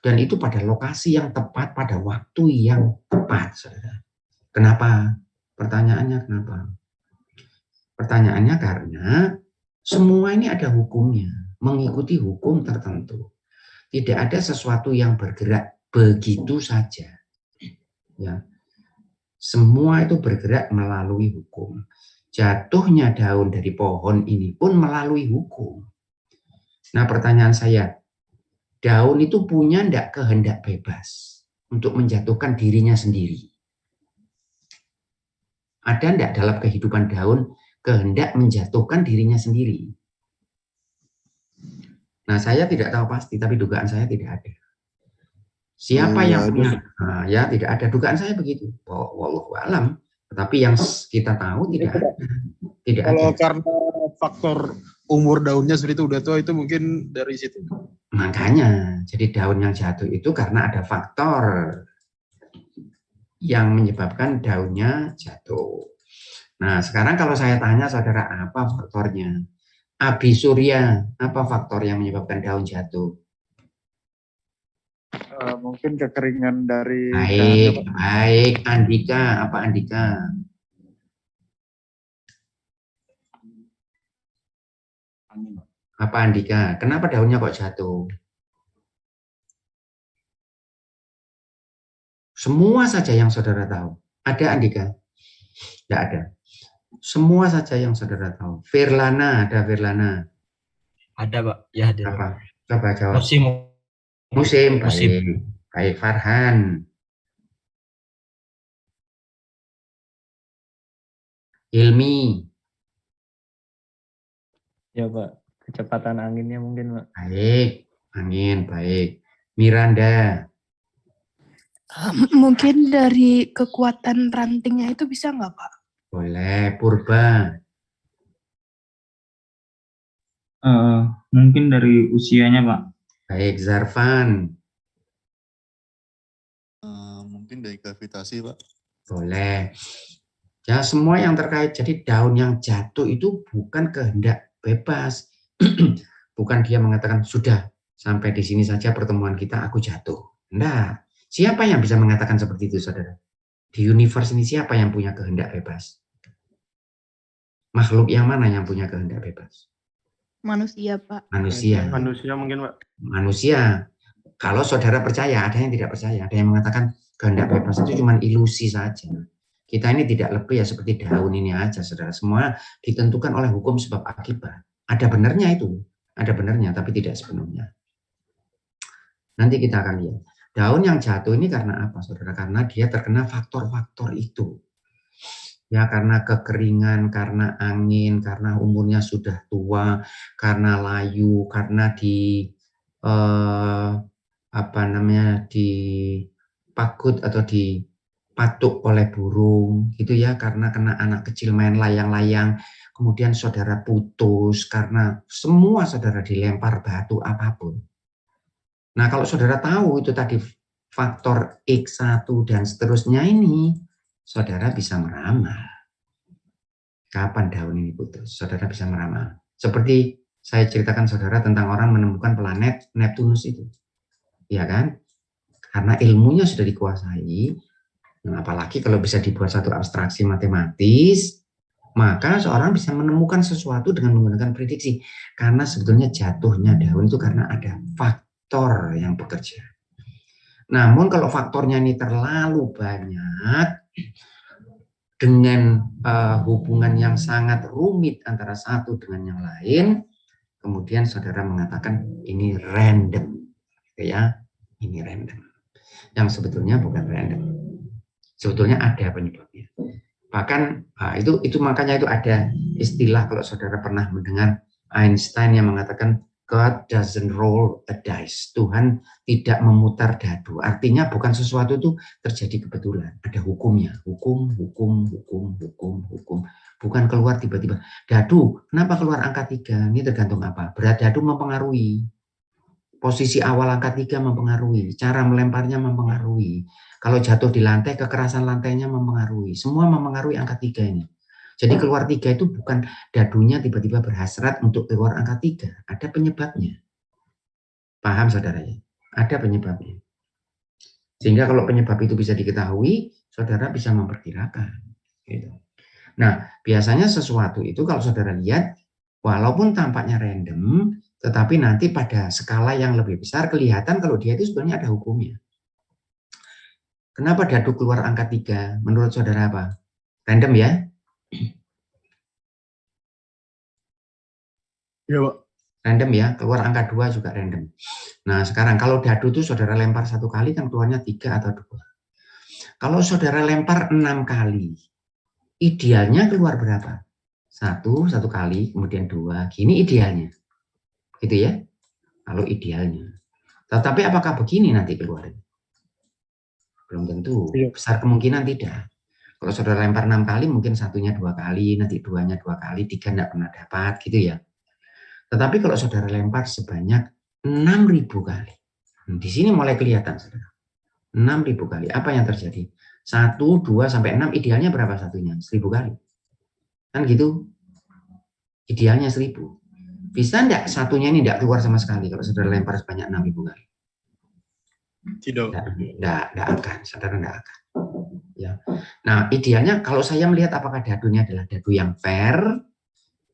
Dan itu pada lokasi yang tepat, pada waktu yang tepat, saudara. Kenapa? Pertanyaannya kenapa? Pertanyaannya karena semua ini ada hukumnya, mengikuti hukum tertentu. Tidak ada sesuatu yang bergerak begitu saja. Ya. Semua itu bergerak melalui hukum. Jatuhnya daun dari pohon ini pun melalui hukum. Nah, pertanyaan saya, daun itu punya enggak kehendak bebas untuk menjatuhkan dirinya sendiri? Ada enggak dalam kehidupan daun kehendak menjatuhkan dirinya sendiri? Nah, saya tidak tahu pasti, tapi dugaan saya tidak ada. Siapa yang punya? Nah, ya, tidak ada. Dugaan saya begitu. Wallahu alam. Tetapi yang kita tahu tidak ada. Tidak kalau ada. Karena faktor umur daunnya seperti itu udah tua, itu mungkin dari situ. Makanya, jadi daun yang jatuh itu karena ada faktor. yang menyebabkan daunnya jatuh. Nah, sekarang kalau saya tanya saudara, apa faktornya? Abi Surya, apa faktor yang menyebabkan daun jatuh? Mungkin kekeringan dari Baik, dahannya, Pak. baik. Andika, apa Andika? Apa Andika? Kenapa daunnya kok jatuh? Semua saja yang saudara tahu. Ada Andika? Tidak ada. Semua saja yang saudara tahu. Firlana, ada Firlana? Ada, Pak. Ya, ada. Apa? Coba jawab. Musim. Musim, Musim. baik. Baik, Farhan. Ilmi. Ya Pak, kecepatan anginnya mungkin Pak. Baik, angin, baik. Miranda. Mungkin dari kekuatan rantingnya itu bisa nggak Pak? Boleh. Purba. Mungkin dari usianya, Pak. Baik, Zarfan. Mungkin dari gravitasi, Pak. Boleh. Ya, semua yang terkait. Jadi daun yang jatuh itu bukan kehendak bebas. Bukan dia mengatakan, sudah, sampai di sini saja pertemuan kita, aku jatuh. Enggak. Siapa yang bisa mengatakan seperti itu, saudara? Di universe ini siapa yang punya kehendak bebas? Makhluk yang mana yang punya kehendak bebas? Manusia Pak. Manusia. Manusia mungkin, Pak. Manusia. Kalau saudara percaya, ada yang tidak percaya. Ada yang mengatakan kehendak bebas itu cuma ilusi saja. Kita ini tidak lebih ya seperti daun ini aja, saudara. Semua ditentukan oleh hukum sebab akibat. Ada benarnya itu. Ada benarnya, tapi tidak sepenuhnya. Nanti kita akan lihat. Daun yang jatuh ini karena apa, saudara? Karena dia terkena faktor-faktor itu. Ya, karena kekeringan, karena angin, karena umurnya sudah tua, karena layu, karena dipagut atau dipatuk oleh burung, gitu ya, karena kena anak kecil main layang-layang, kemudian saudara putus, karena semua saudara dilempar batu apapun. Nah, kalau saudara tahu itu tadi faktor X1 dan seterusnya ini, saudara bisa meramal. Kapan daun ini putus? Saudara bisa meramal. Seperti saya ceritakan saudara tentang orang menemukan planet Neptunus itu. Ya kan? Karena ilmunya sudah dikuasai, nah, apalagi kalau bisa dibuat satu abstraksi matematis, maka seorang bisa menemukan sesuatu dengan menggunakan prediksi. Karena sebetulnya jatuhnya daun itu karena ada faktor yang bekerja. Namun kalau faktornya ini terlalu banyak, dengan hubungan yang sangat rumit antara satu dengan yang lain, kemudian saudara mengatakan ini random, ya, ini random. Yang sebetulnya bukan random, sebetulnya ada penyebabnya. Bahkan itu makanya itu ada istilah, kalau saudara pernah mendengar Einstein yang mengatakan God doesn't roll a dice. Tuhan tidak memutar dadu. Artinya bukan sesuatu itu terjadi kebetulan. Ada hukumnya. Hukum. Bukan keluar tiba-tiba. Dadu, kenapa keluar angka 3? Ini tergantung apa? Berat dadu mempengaruhi. Posisi awal angka 3 mempengaruhi. Cara melemparnya mempengaruhi. Kalau jatuh di lantai, kekerasan lantainya mempengaruhi. Semua mempengaruhi angka 3 ini. Jadi keluar 3 itu bukan dadunya tiba-tiba berhasrat untuk keluar angka 3. Ada penyebabnya. Paham saudara ya? Ada penyebabnya. Sehingga kalau penyebab itu bisa diketahui, saudara bisa memperkirakan. Gitu. Nah, biasanya sesuatu itu kalau saudara lihat, walaupun tampaknya random, tetapi nanti pada skala yang lebih besar kelihatan kalau dia itu sebenarnya ada hukumnya. Kenapa dadu keluar angka 3? Menurut saudara apa? Random ya? Iya, Pak. Random ya, keluar angka 2 juga random. Nah, sekarang kalau dadu itu saudara lempar 1 kali kan keluarnya 3 atau 2. Kalau saudara lempar 6 kali, idealnya keluar berapa? 1 kali, kemudian 2. Gini idealnya. Gitu ya. Kalau idealnya. Tetapi apakah begini nanti keluarnya? Belum tentu. Besar kemungkinan tidak. Kalau saudara lempar 6 kali, mungkin satunya 2 kali, nanti 2-nya 2 kali, 3 tidak pernah dapat, gitu ya. Tetapi kalau saudara lempar sebanyak 6.000 kali, di sini mulai kelihatan, saudara. 6.000 kali. Apa yang terjadi? 1, 2, sampai 6, idealnya berapa satunya? 1.000 kali. Kan gitu? Idealnya 1.000. Bisa enggak satunya ini enggak keluar sama sekali kalau saudara lempar sebanyak 6.000 kali? Tidak. Enggak akan, saudara enggak akan. Ya. Nah, idealnya kalau saya melihat apakah dadunya adalah dadu yang fair,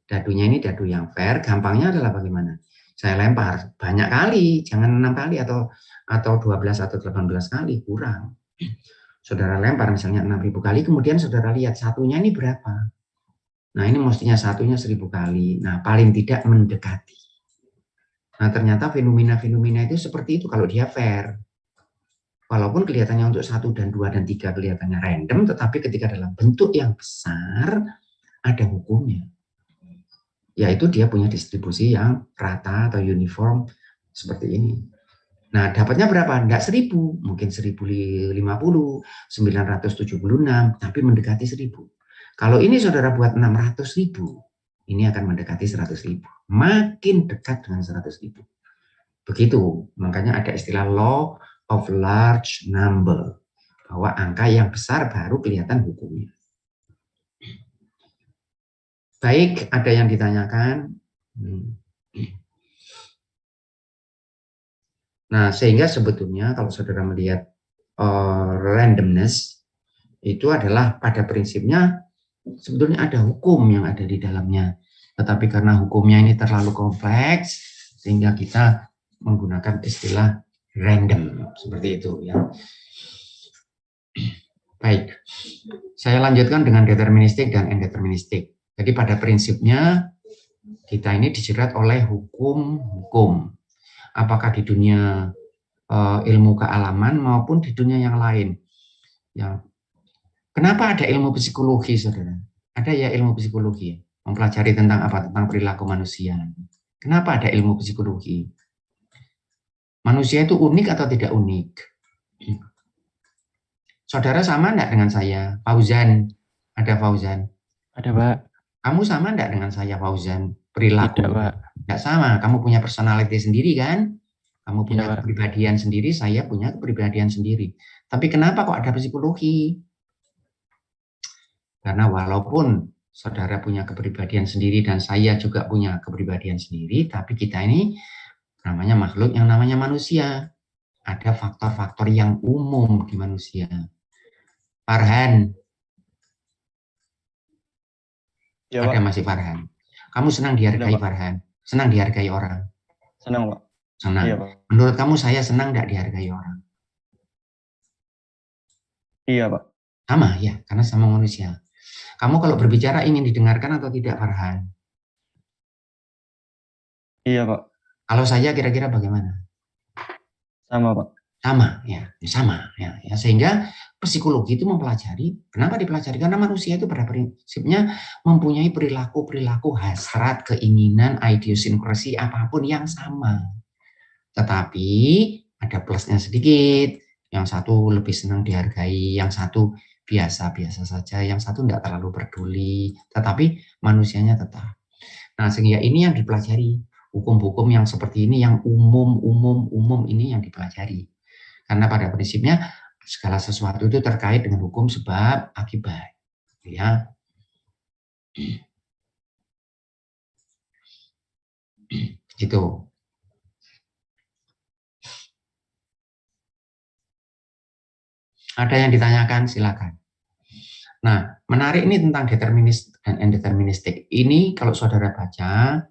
dadunya ini dadu yang fair, gampangnya adalah bagaimana? Saya lempar banyak kali, jangan 6 kali atau 12 atau 18 kali, kurang. Saudara lempar misalnya 6.000 kali, kemudian saudara lihat satunya ini berapa. Nah, ini mestinya satunya 1.000 kali. Nah, paling tidak mendekati. Nah, ternyata fenomena-fenomena itu seperti itu kalau dia fair. Walaupun kelihatannya untuk 1 dan 2 dan 3 kelihatannya random, tetapi ketika dalam bentuk yang besar, ada hukumnya. Yaitu dia punya distribusi yang rata atau uniform seperti ini. Nah, dapatnya berapa? Enggak 1.000, mungkin 1.050, 976, tapi mendekati 1.000. Kalau ini saudara buat 600.000, ini akan mendekati 100.000. Makin dekat dengan 100.000. Begitu, makanya ada istilah law of large number, bahwa angka yang besar baru kelihatan hukumnya. Baik, ada yang ditanyakan? Nah, sehingga sebetulnya kalau saudara melihat randomness, itu adalah pada prinsipnya sebetulnya ada hukum yang ada di dalamnya. Tetapi karena hukumnya ini terlalu kompleks, sehingga kita menggunakan istilah random, seperti itu ya. Baik, saya lanjutkan dengan deterministik dan indeterministik. Jadi pada prinsipnya kita ini dijerat oleh hukum-hukum, apakah di dunia ilmu kealaman maupun di dunia yang lain. Ya. Kenapa ada ilmu psikologi, saudara? Ada ya ilmu psikologi, mempelajari tentang apa? Tentang perilaku manusia. Kenapa ada ilmu psikologi? Manusia itu unik atau tidak unik? Saudara sama enggak dengan saya? Fauzan, ada Fauzan? Ada, Pak. Kamu sama enggak dengan saya, Fauzan? Perilaku? Tidak, Pak. Enggak sama. Kamu punya personality sendiri kan? Kamu punya Pak. kepribadian sendiri, saya punya kepribadian sendiri. Tapi kenapa kok ada psikologi? Karena walaupun saudara punya kepribadian sendiri dan saya juga punya kepribadian sendiri, tapi kita ini namanya makhluk yang namanya manusia. Ada faktor-faktor yang umum di manusia. Farhan. Ya, ada Pak. masih Farhan. Kamu senang dihargai, Pak. Farhan? Senang dihargai orang? Senang, Pak. Senang. Iya, Pak. Menurut kamu saya senang tidak dihargai orang? Iya, Pak. Sama ya, karena sama manusia. Kamu kalau berbicara ingin didengarkan atau tidak, Farhan? Iya, Pak. Kalau saya kira-kira bagaimana? Sama, Pak. Sama ya, sama ya. Sehingga psikologi itu mempelajari. Kenapa dipelajari? Karena manusia itu pada prinsipnya mempunyai perilaku-perilaku hasrat, keinginan, idiosinkrosi apapun yang sama. Tetapi ada plusnya sedikit. Yang satu lebih senang dihargai, yang satu biasa-biasa saja, yang satu tidak terlalu peduli. Tetapi manusianya tetap. Nah, sehingga ini yang dipelajari. Hukum-hukum yang seperti ini, yang umum ini yang dipelajari. Karena pada prinsipnya segala sesuatu itu terkait dengan hukum sebab akibat. Ya. Gitu. Ada yang ditanyakan, silakan. Nah, menarik ini tentang determinis dan indeterministik. Ini kalau saudara baca,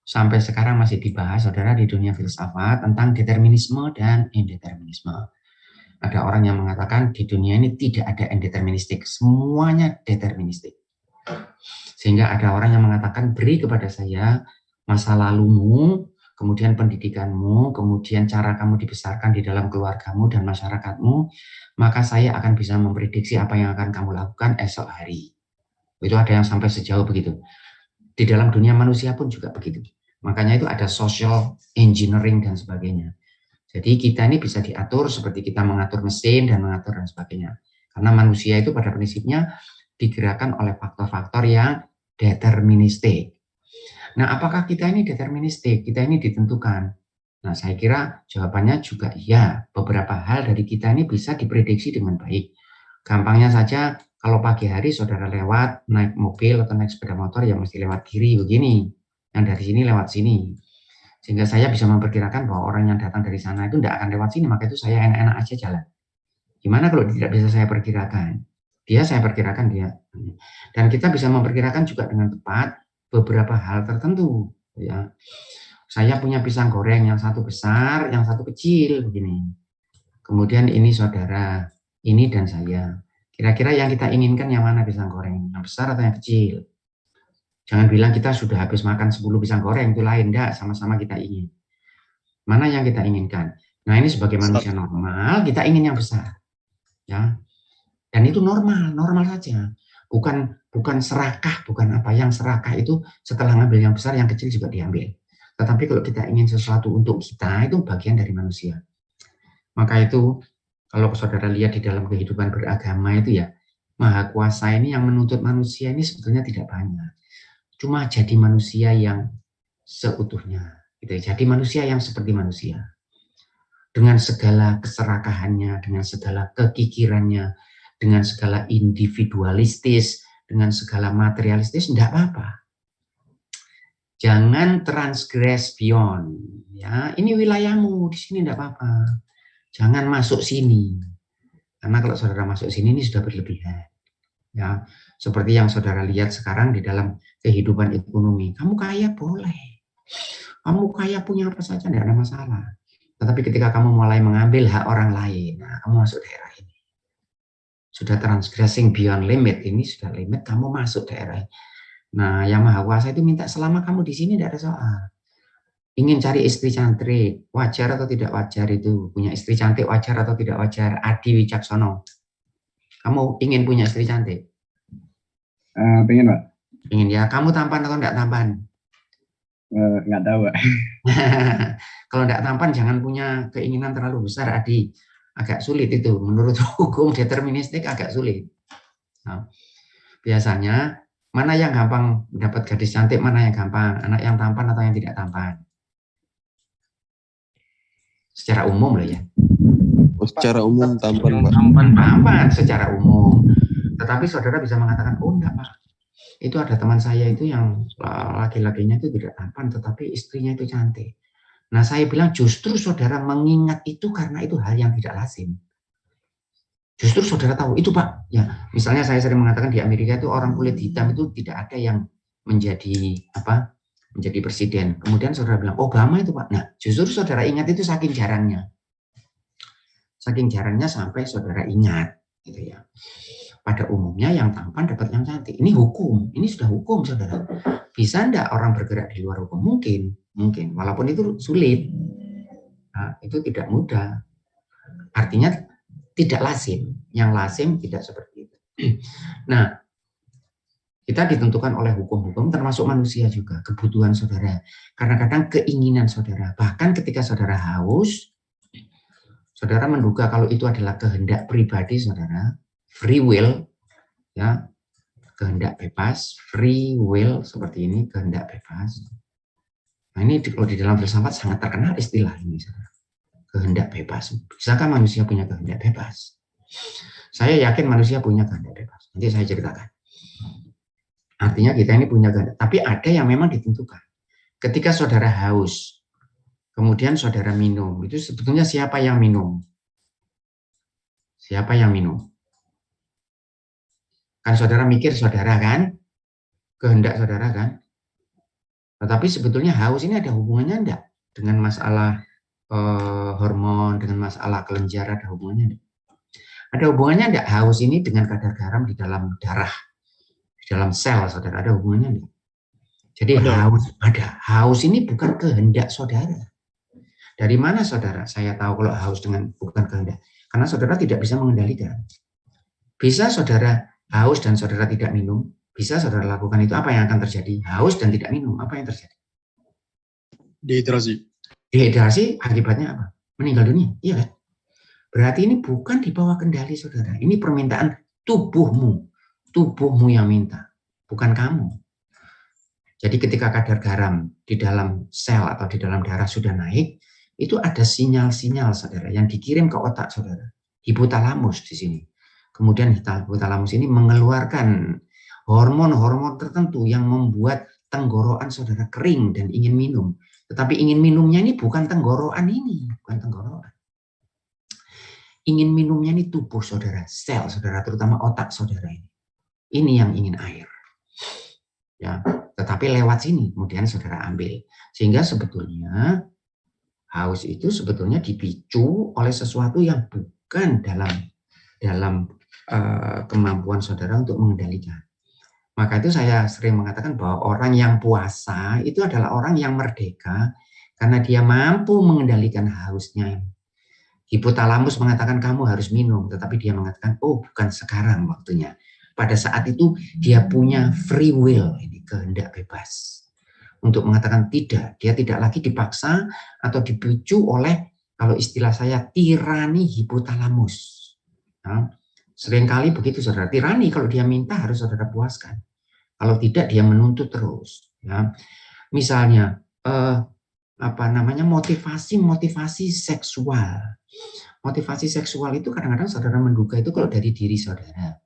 sampai sekarang masih dibahas, saudara, di dunia filsafat tentang determinisme dan indeterminisme. Ada orang yang mengatakan di dunia ini tidak ada indeterministik, semuanya deterministik. Sehingga ada orang yang mengatakan, beri kepada saya masa lalumu, kemudian pendidikanmu, kemudian cara kamu dibesarkan di dalam keluargamu dan masyarakatmu, maka saya akan bisa memprediksi apa yang akan kamu lakukan esok hari. Itu ada yang sampai sejauh begitu. Di dalam dunia manusia pun juga begitu. Makanya itu ada social engineering dan sebagainya. Jadi kita ini bisa diatur seperti kita mengatur mesin dan mengatur dan sebagainya. Karena manusia itu pada prinsipnya digerakkan oleh faktor-faktor yang deterministik. Nah, apakah kita ini deterministik? Kita ini ditentukan. Nah, saya kira jawabannya juga iya. Beberapa hal dari kita ini bisa diprediksi dengan baik. Gampangnya saja, kalau pagi hari saudara lewat, naik mobil atau naik sepeda motor, ya mesti lewat kiri begini. Yang dari sini lewat sini. Sehingga saya bisa memperkirakan bahwa orang yang datang dari sana itu tidak akan lewat sini, maka itu saya enak-enak aja jalan. Gimana kalau tidak bisa saya perkirakan? Saya perkirakan dia. Dan kita bisa memperkirakan juga dengan tepat beberapa hal tertentu. Ya. Saya punya pisang goreng yang satu besar, yang satu kecil begini. Kemudian ini saudara, ini dan saya. Kira-kira yang kita inginkan yang mana pisang goreng? Yang besar atau yang kecil? Jangan bilang kita sudah habis makan 10 pisang goreng, itu lain. Enggak, sama-sama kita ingin. Mana yang kita inginkan? Nah, ini sebagai manusia normal, kita ingin yang besar. Ya. Dan itu normal saja. Bukan serakah, bukan apa. Yang serakah itu setelah ngambil yang besar, yang kecil juga diambil. Tetapi kalau kita ingin sesuatu untuk kita, itu bagian dari manusia. Maka itu, kalau saudara lihat di dalam kehidupan beragama itu ya, Maha Kuasa ini yang menuntut manusia ini sebetulnya tidak banyak. Cuma jadi manusia yang seutuhnya. Gitu. Jadi manusia yang seperti manusia. Dengan segala keserakahannya, dengan segala kekikirannya, dengan segala individualistis, dengan segala materialistis, tidak apa-apa. Jangan transgress beyond. Ya, ini wilayahmu, di sini tidak apa-apa. Jangan masuk sini. Karena kalau saudara masuk sini ini sudah berlebihan. Ya, seperti yang saudara lihat sekarang di dalam kehidupan ekonomi. Kamu kaya boleh. Kamu kaya punya apa saja, tidak ada masalah. Tetapi ketika kamu mulai mengambil hak orang lain, nah, kamu masuk daerah ini. Sudah transgressing beyond limit, ini sudah limit, kamu masuk daerah ini. Nah, yang Maha Kuasa itu minta selama kamu di sini tidak ada soal. Ingin cari istri cantik, wajar atau tidak wajar itu? Punya istri cantik wajar atau tidak wajar? Adi Wicaksono. Kamu ingin punya istri cantik? Pengen, Pak. Ingin ya. Kamu tampan atau tidak tampan? Nggak tahu, Pak. Kalau tidak tampan jangan punya keinginan terlalu besar, Adi. Agak sulit itu. Menurut hukum deterministik agak sulit. Nah, biasanya mana yang gampang dapat gadis cantik, mana yang gampang? Anak yang tampan atau yang tidak tampan? Secara umum loh ya. Secara umum tampan, Pak. Tampan secara umum. Tetapi saudara bisa mengatakan, oh enggak Pak. Itu ada teman saya itu yang laki-lakinya itu tidak tampan, tetapi istrinya itu cantik. Nah saya bilang justru saudara mengingat itu karena itu hal yang tidak lazim. Justru saudara tahu itu Pak, ya misalnya saya sering mengatakan di Amerika itu orang kulit hitam itu tidak ada yang menjadi apa, menjadi presiden. Kemudian saudara bilang Obama itu Pak. Nah justru saudara ingat itu saking jarangnya sampai saudara ingat, gitu ya. Pada umumnya yang tampan dapat yang cantik. Ini hukum, ini sudah hukum saudara. Bisa enggak orang bergerak di luar hukum? Mungkin, walaupun itu sulit. Nah, itu tidak mudah. Artinya tidak lazim. Yang lazim tidak seperti itu. Nah, kita ditentukan oleh hukum-hukum termasuk manusia juga, kebutuhan saudara. Karena kadang keinginan saudara, bahkan ketika saudara haus, saudara menduga kalau itu adalah kehendak pribadi saudara, free will, ya, kehendak bebas, free will seperti ini, kehendak bebas. Nah ini kalau di dalam filsafat sangat terkenal istilah ini, saudara. Kehendak bebas. Bisakah manusia punya kehendak bebas? Saya yakin manusia punya kehendak bebas. Nanti saya ceritakan. Artinya kita ini punya kehendak. Tapi ada yang memang ditentukan. Ketika saudara haus, kemudian saudara minum, itu sebetulnya siapa yang minum? Siapa yang minum? Kan saudara mikir saudara kan? Kehendak saudara kan? Tetapi sebetulnya haus ini ada hubungannya enggak? Dengan masalah hormon, dengan masalah kelenjar ada hubungannya enggak? Ada hubungannya enggak haus ini dengan kadar garam di dalam darah, di dalam sel saudara, ada hubungannya enggak? Jadi haus ada. Haus ini bukan kehendak saudara. Dari mana saudara? Saya tahu kalau haus dengan bukan kehendak. Karena saudara tidak bisa mengendalikan. Bisa saudara haus dan saudara tidak minum? Bisa saudara lakukan itu? Apa yang akan terjadi? Haus dan tidak minum, apa yang terjadi? Dehidrasi. Dehidrasi akibatnya apa? Meninggal dunia, iya kan? Berarti ini bukan di bawah kendali saudara. Ini permintaan tubuhmu. Tubuhmu yang minta, bukan kamu. Jadi ketika kadar garam di dalam sel atau di dalam darah sudah naik, itu ada sinyal-sinyal saudara yang dikirim ke otak saudara. Hipotalamus di sini. Kemudian hipotalamus ini mengeluarkan hormon-hormon tertentu yang membuat tenggorokan saudara kering dan ingin minum. Tetapi ingin minumnya ini bukan tenggorokan ini, bukan tenggorokan. Ingin minumnya ini tubuh saudara, sel saudara, terutama otak saudara ini. Ini yang ingin air. Ya, tetapi lewat sini kemudian saudara ambil. Sehingga sebetulnya haus itu sebetulnya dipicu oleh sesuatu yang bukan dalam kemampuan saudara untuk mengendalikan. Maka itu saya sering mengatakan bahwa orang yang puasa itu adalah orang yang merdeka karena dia mampu mengendalikan hausnya. Hipotalamus mengatakan kamu harus minum, tetapi dia mengatakan oh bukan sekarang waktunya. Pada saat itu dia punya free will, ini kehendak bebas untuk mengatakan tidak. Dia tidak lagi dipaksa atau dipicu oleh, kalau istilah saya, tirani hipotalamus. Nah, seringkali begitu saudara, tirani kalau dia minta harus saudara puaskan. Kalau tidak dia menuntut terus. Ya. Misalnya motivasi seksual. Motivasi seksual itu kadang-kadang saudara menduga itu kalau dari diri saudara.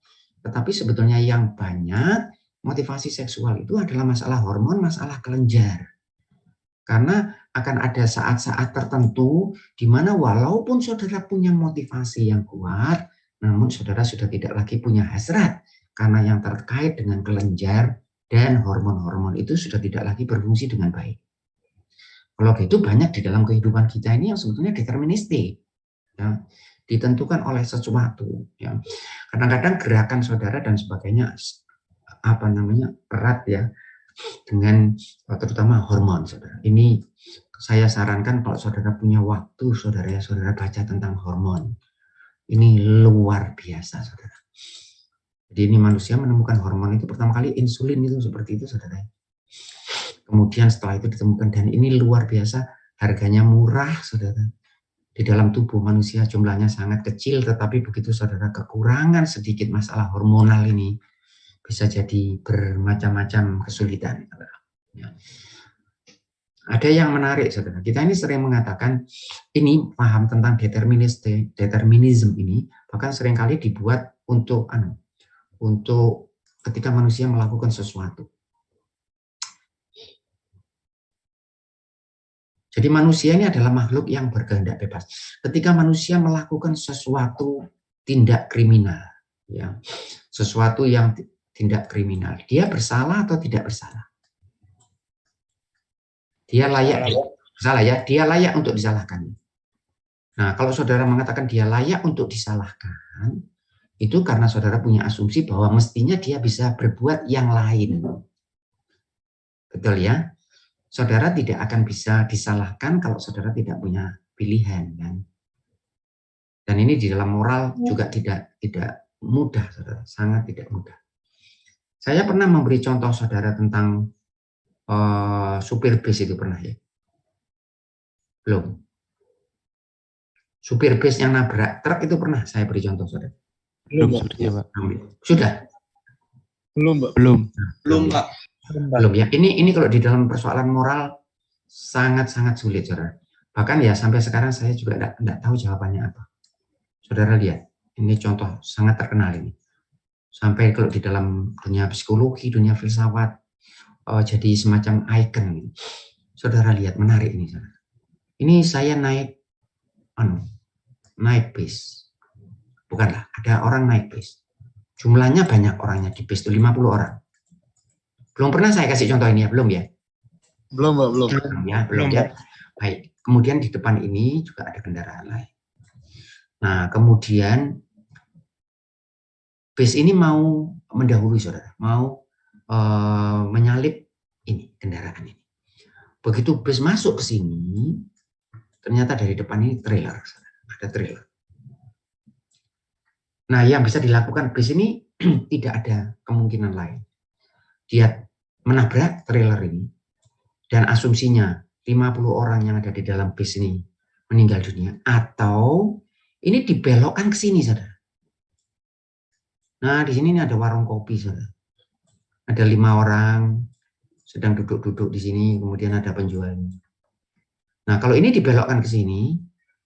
Tetapi sebetulnya yang banyak motivasi seksual itu adalah masalah hormon, masalah kelenjar. Karena akan ada saat-saat tertentu di mana walaupun saudara punya motivasi yang kuat, namun saudara sudah tidak lagi punya hasrat. Karena yang terkait dengan kelenjar dan hormon-hormon itu sudah tidak lagi berfungsi dengan baik. Kalau gitu banyak di dalam kehidupan kita ini yang sebetulnya deterministik. Ya. Ditentukan oleh sesuatu. Ya. Kadang-kadang gerakan saudara dan sebagainya erat ya dengan terutama hormon saudara. Ini saya sarankan kalau saudara punya waktu saudara baca tentang hormon. Ini luar biasa saudara. Jadi ini manusia menemukan hormon itu pertama kali insulin itu seperti itu saudara. Kemudian setelah itu ditemukan dan ini luar biasa, harganya murah saudara. Di dalam tubuh manusia jumlahnya sangat kecil, tetapi begitu saudara kekurangan sedikit masalah hormonal ini bisa jadi bermacam-macam kesulitan. Ya. Ada yang menarik saudara. Kita ini sering mengatakan ini paham tentang determinisme ini bahkan seringkali dibuat untuk ketika manusia melakukan sesuatu. Jadi manusia ini adalah makhluk yang berkehendak bebas. Ketika manusia melakukan sesuatu tindak kriminal, ya, sesuatu yang tindak kriminal, dia bersalah atau tidak bersalah? Dia layak bersalah ya, dia layak untuk disalahkan. Nah, kalau saudara mengatakan dia layak untuk disalahkan, itu karena saudara punya asumsi bahwa mestinya dia bisa berbuat yang lain. Betul ya? Saudara tidak akan bisa disalahkan kalau saudara tidak punya pilihan, kan? Dan ini di dalam moral juga tidak mudah, saudara, sangat tidak mudah. Saya pernah memberi contoh saudara tentang supir bis itu pernah ya? Belum. Supir bis yang nabrak truk itu pernah saya beri contoh saudara. Belum ya, Pak. Sudah. Belum, Pak. Belum, Pak. Belum ya. Ini kalau di dalam persoalan moral sangat-sangat sulit, saudara. Bahkan ya sampai sekarang saya juga tidak tahu jawabannya apa. Saudara lihat, ini contoh sangat terkenal ini. Sampai kalau di dalam dunia psikologi, dunia filsafat, jadi semacam ikon. Saudara lihat, menarik ini, saudara. Ini saya naik bis. Bukanlah, ada orang naik bis. Jumlahnya banyak orangnya di bis itu 50 orang. Belum pernah saya kasih contoh ini ya, belum ya? Belum, Pak, belum. Belum ya. Baik, kemudian di depan ini juga ada kendaraan lain. Nah, kemudian bis ini mau mendahului saudara, mau menyalip ini kendaraan ini. Begitu bis masuk ke sini, ternyata dari depan ini trailer, saudara. Ada trailer. Nah, yang bisa dilakukan bis ini tidak ada kemungkinan lain. Dia menabrak trailer ini dan asumsinya 50 orang yang ada di dalam bis ini meninggal dunia atau ini dibelokkan ke sini, saudara. Nah, di sini ada warung kopi, saudara. Ada 5 orang sedang duduk-duduk di sini, kemudian ada penjualnya. Nah, kalau ini dibelokkan ke sini,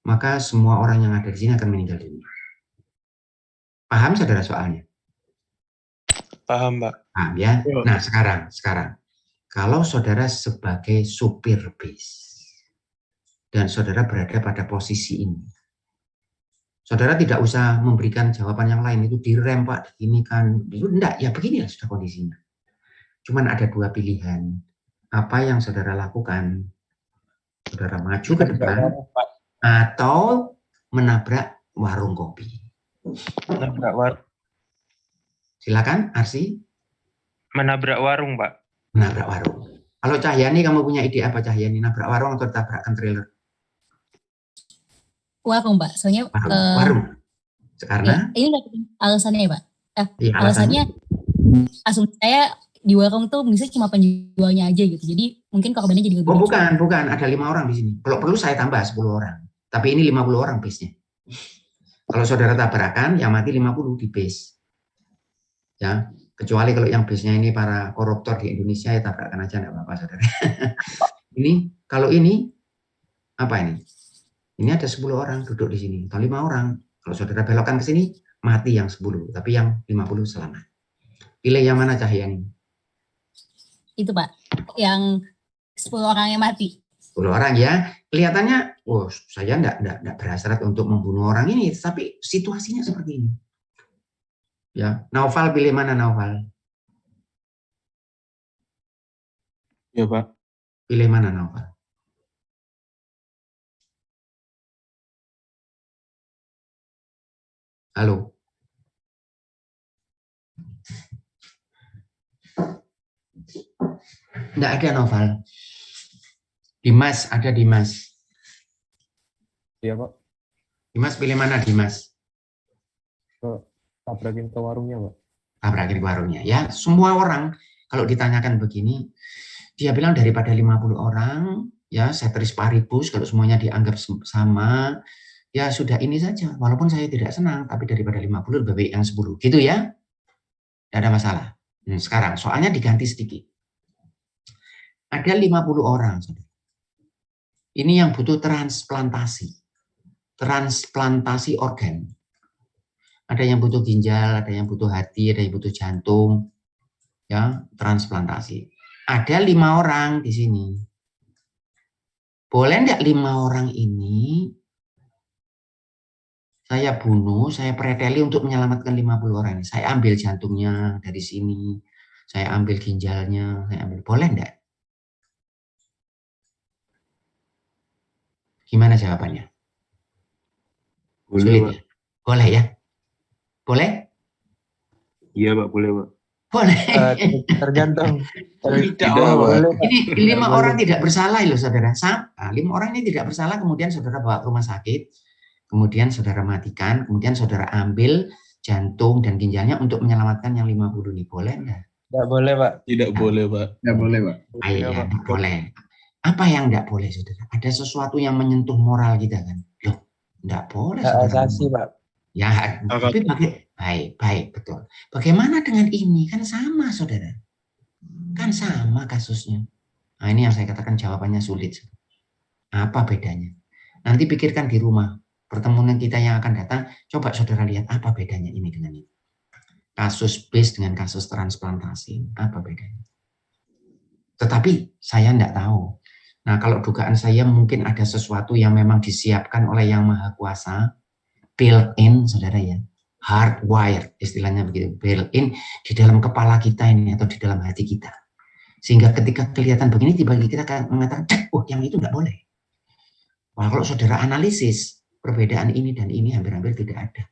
maka semua orang yang ada di sini akan meninggal dunia. Paham saudara soalnya? Paham, Pak. Paham ya? Nah, sekarang kalau saudara sebagai supir bis dan saudara berada pada posisi ini, saudara tidak usah memberikan jawaban yang lain, itu direm Pak, ini kan, itu enggak, ya beginilah sudah kondisinya. Cuman ada dua pilihan. Apa yang saudara lakukan? Saudara maju ke depan atau menabrak warung kopi. Menabrak warung. Silakan, Arsi. Menabrak warung, Pak. Menabrak warung. Kalau Cahyani, kamu punya ide apa Cahyani? Nabrak warung atau tabrakkan trailer? Warung, Pak. Soalnya warung. Karena ini alasannya ya, Pak. Iya, alasannya asumsi saya di warung tuh misalnya cuma penjualnya aja gitu. Jadi mungkin korbannya jadi lebih. Oh, bukan. Ada 5 orang di sini. Kalau perlu saya tambah 10 orang. Tapi ini 50 orang bisnya. Kalau saudara tabrakan, yang mati 50 di base. Ya, kecuali kalau yang base-nya ini para koruptor di Indonesia, ya tabrakan aja enggak apa-apa, saudara. Kalau ini apa ini? Ini ada 10 orang duduk di sini, atau 5 orang. Kalau saudara belokkan ke sini, mati yang 10, tapi yang 50 selamat. Pilih yang mana Cahyani? Itu Pak, yang 10 orang yang mati. 10 orang ya, kelihatannya, saya enggak berhasrat untuk membunuh orang ini, tapi situasinya seperti ini. Ya, Naufal pilih mana Naufal? Ya Pak. Pilih mana Naufal? Halo. Enggak ada Naufal. Dimas, ada Dimas. Iya Pak. Dimas pilih mana Dimas? Tabrakin ke warungnya Pak. Tabrakin ke warungnya. Ya, semua orang kalau ditanyakan begini, dia bilang daripada 50 orang, ya ceteris paribus, kalau semuanya dianggap sama, ya sudah ini saja. Walaupun saya tidak senang, tapi daripada 50 lebih baik yang 10. Gitu ya? Tidak ada masalah. Sekarang, soalnya diganti sedikit. Ada 50 orang, saudara. Ini yang butuh transplantasi. Transplantasi organ. Ada yang butuh ginjal, ada yang butuh hati, ada yang butuh jantung. Ya, transplantasi. Ada 5 orang di sini. Boleh enggak 5 orang ini saya bunuh, saya preteli untuk menyelamatkan 50 orang ini. Saya ambil jantungnya dari sini, saya ambil ginjalnya, saya ambil. Boleh enggak? Gimana jawabannya? Boleh, Sulit Pak. ya? Boleh ya? Boleh? Iya Pak, boleh Pak. Boleh. Tergantung. Tidak, Pak. Ini 5 orang tidak bersalah loh saudara. 5 orang ini tidak bersalah, kemudian saudara bawa ke rumah sakit, kemudian saudara matikan, kemudian saudara ambil jantung dan ginjalnya untuk menyelamatkan yang 50 ini. Boleh enggak? Tidak boleh, Pak. Tidak boleh Pak. Tidak boleh Pak. Iya, tidak boleh. Apa yang enggak boleh saudara? Ada sesuatu yang menyentuh moral kita kan? Loh, enggak boleh saudara. Asasi, Pak. Ya, tapi baik, betul. Bagaimana dengan ini? Kan sama, saudara. Kan sama kasusnya. Nah, ini yang saya katakan jawabannya sulit. Apa bedanya? Nanti pikirkan di rumah. Pertemuan kita yang akan datang, coba saudara lihat apa bedanya ini dengan ini. Kasus BIS dengan kasus transplantasi, apa bedanya? Tetapi saya tidak tahu. Nah, kalau dugaan saya mungkin ada sesuatu yang memang disiapkan oleh Yang Maha Kuasa, built-in, saudara ya, hardwired, istilahnya begitu, built-in di dalam kepala kita ini atau di dalam hati kita. Sehingga ketika kelihatan begini, tiba-tiba kita akan mengatakan, yang itu nggak boleh. Wah, kalau saudara analisis, perbedaan ini dan ini hampir-hampir tidak ada.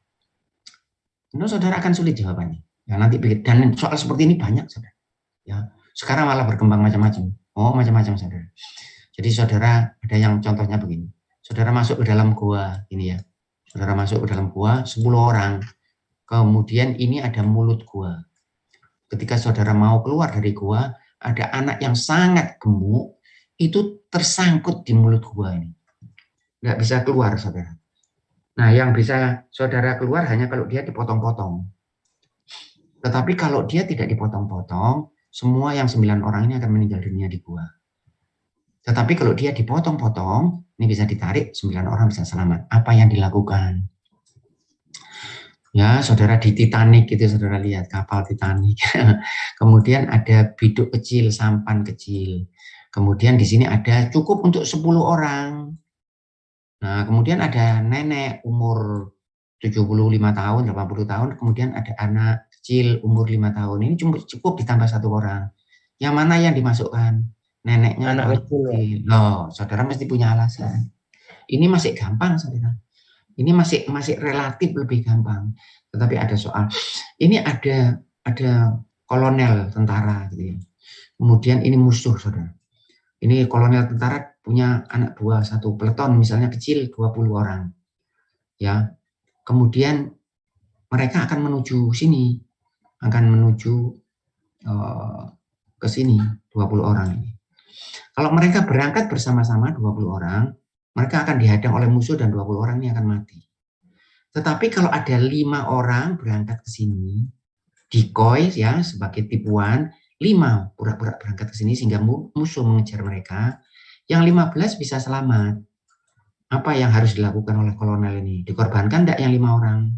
Tentu saudara akan sulit jawabannya. Ya, nanti dan soal seperti ini banyak, saudara. Ya, sekarang malah berkembang macam-macam. Oh, macam-macam, saudara. Jadi saudara, ada yang contohnya begini. Saudara masuk ke dalam gua, ini ya. Saudara masuk ke dalam gua, 10 orang. Kemudian ini ada mulut gua. Ketika saudara mau keluar dari gua, ada anak yang sangat gemuk, itu tersangkut di mulut gua ini. Nggak bisa keluar, saudara. Nah, yang bisa saudara keluar hanya kalau dia dipotong-potong. Tetapi kalau dia tidak dipotong-potong, semua yang 9 orang ini akan meninggal dunia di gua. Tetapi kalau dia dipotong-potong, ini bisa ditarik, 9 orang bisa selamat. Apa yang dilakukan? Ya, saudara di Titanic itu saudara lihat kapal Titanic. Kemudian ada biduk kecil, sampan kecil. Kemudian di sini ada cukup untuk 10 orang. Nah, kemudian ada nenek umur 75 tahun, 80 tahun, kemudian ada anak kecil umur 5 tahun. Ini cukup ditambah 1 orang. Yang mana yang dimasukkan? Neneknya Anak kecil. Loh, saudara mesti punya alasan. Ini masih gampang, saudara. Ini masih relatif lebih gampang. Tetapi ada soal. Ini ada kolonel tentara gitu ya. Kemudian ini musuh, saudara. Ini kolonel tentara punya anak buah 1 peleton, misalnya kecil 20 orang. Ya. Kemudian mereka akan menuju sini. Akan menuju ke sini 20 orang ini. Kalau mereka berangkat bersama-sama 20 orang, mereka akan dihadang oleh musuh dan 20 orang ini akan mati. Tetapi kalau ada 5 orang berangkat ke sini, decoy ya sebagai tipuan, 5 pura-pura berangkat ke sini sehingga musuh mengejar mereka, yang 15 bisa selamat. Apa yang harus dilakukan oleh kolonel ini? Dikorbankan enggak yang 5 orang?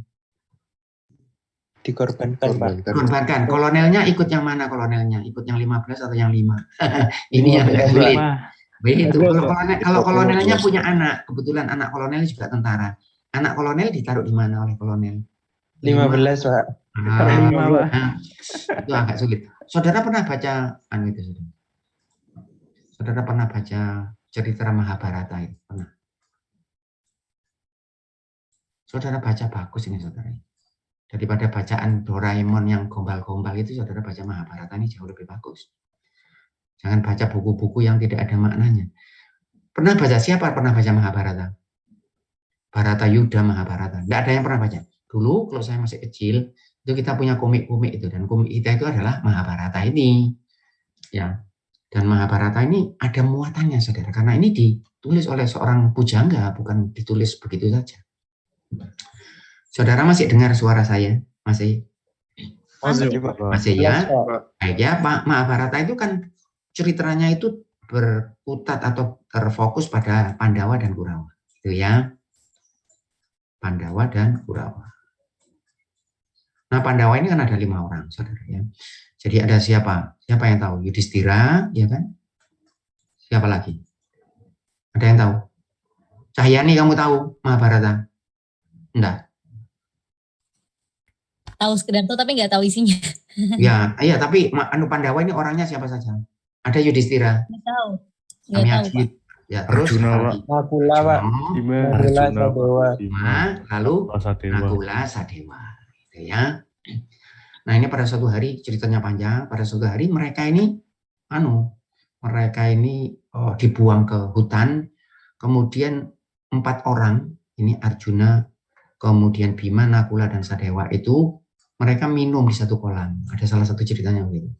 Dikorbankan, Pak. Dikorbankan. Kolonelnya ikut yang mana kolonelnya? Ikut yang 15 atau yang 5? Ini yang agak sulit. Begitu. Kalau kolonelnya punya anak, kebetulan anak kolonel juga tentara. Anak kolonel ditaruh di mana oleh kolonel? 15, Pak. Itu agak sulit. Saudara pernah baca itu, saudara? Saudara pernah baca cerita Mahabharata itu? Pernah? Saudara baca bagus ini, saudara. Daripada bacaan Doraemon yang gombal-gombal itu, saudara baca Mahabharata ini jauh lebih bagus. Jangan baca buku-buku yang tidak ada maknanya. Pernah baca siapa pernah baca Mahabharata? Bharata Yuddha Mahabharata. Tidak ada yang pernah baca. Dulu kalau saya masih kecil, itu kita punya komik-komik itu. Dan komik kita itu adalah Mahabharata ini. Ya. Dan Mahabharata ini ada muatannya, saudara. Karena ini ditulis oleh seorang pujangga, bukan ditulis begitu saja. Saudara masih dengar suara saya? Masih? Masih ya? Baik ya, Pak. Mahabharata itu kan ceritanya itu berkutat atau terfokus pada Pandawa dan Kurawa. Gitu ya. Pandawa dan Kurawa. Nah, Pandawa ini kan ada 5 orang, saudara ya. Jadi ada siapa? Siapa yang tahu? Yudhistira, ya kan? Siapa lagi? Ada yang tahu? Cahyani, kamu tahu Mahabharata? Enggak. Tahu sekedar tahu tapi nggak tahu isinya. Ya, iya, tapi Pandawa ini orangnya siapa saja? Ada Yudhistira. Nggak tahu. Nggak tahu, Pak. Ya, terus Nakula, Pak. Nakula Sadewa. Lalu Nakula Sadewa. Gitu ya. Nah, ini pada suatu hari ceritanya panjang. Pada suatu hari mereka ini dibuang ke hutan. Kemudian 4 orang, ini Arjuna, kemudian Bima, Nakula dan Sadewa itu mereka minum di satu kolam. Ada salah satu ceritanya begitu.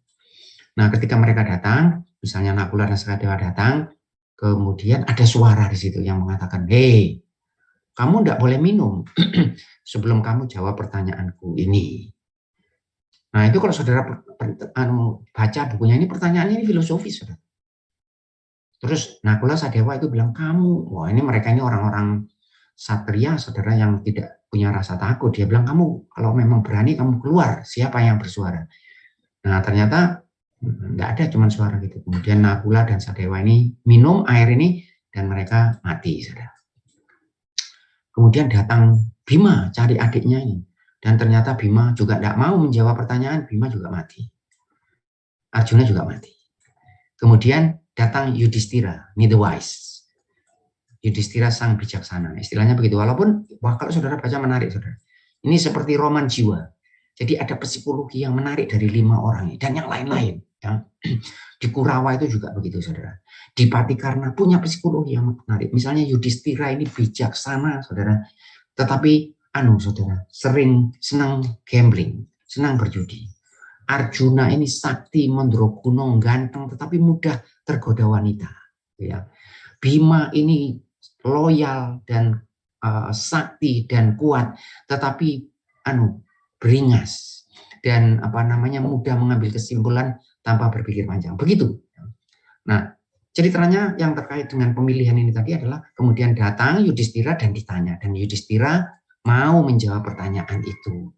Nah, ketika mereka datang, misalnya Nakula dan Sadewa datang, kemudian ada suara di situ yang mengatakan, "Hei, kamu tidak boleh minum sebelum kamu jawab pertanyaanku ini." Nah, itu kalau saudara baca bukunya ini, pertanyaannya ini filosofis, saudara. Terus Nakula Sadewa itu bilang, "Kamu," wah ini mereka ini orang-orang satria, saudara, yang tidak punya rasa takut. Dia bilang, "Kamu kalau memang berani kamu keluar, siapa yang bersuara?" Nah, ternyata enggak ada, cuma suara gitu. Kemudian Nakula dan Sadewa ini minum air ini dan mereka mati, saudara. Kemudian datang Bima cari adiknya ini. Dan ternyata Bima juga tidak mau menjawab pertanyaan, Bima juga mati. Arjuna juga mati. Kemudian datang Yudhistira, the wise. Yudhistira sang bijaksana. Istilahnya begitu. Walaupun, kalau saudara baca menarik, saudara. Ini seperti roman jiwa. Jadi ada psikologi yang menarik dari 5 orang ini. Dan yang lain-lain. Ya. Di Kurawa itu juga begitu, saudara. Di Patikarna punya psikologi yang menarik. Misalnya Yudhistira ini bijaksana, saudara. Tetapi, saudara, senang gambling, senang berjudi. Arjuna ini sakti, mandrokuno, ganteng, tetapi mudah tergoda wanita. Ya. Bima ini loyal dan sakti dan kuat, tetapi beringas dan mudah mengambil kesimpulan tanpa berpikir panjang. Begitu. Nah, ceritanya yang terkait dengan pemilihan ini tadi adalah kemudian datang Yudhistira dan ditanya. Dan Yudhistira mau menjawab pertanyaan itu.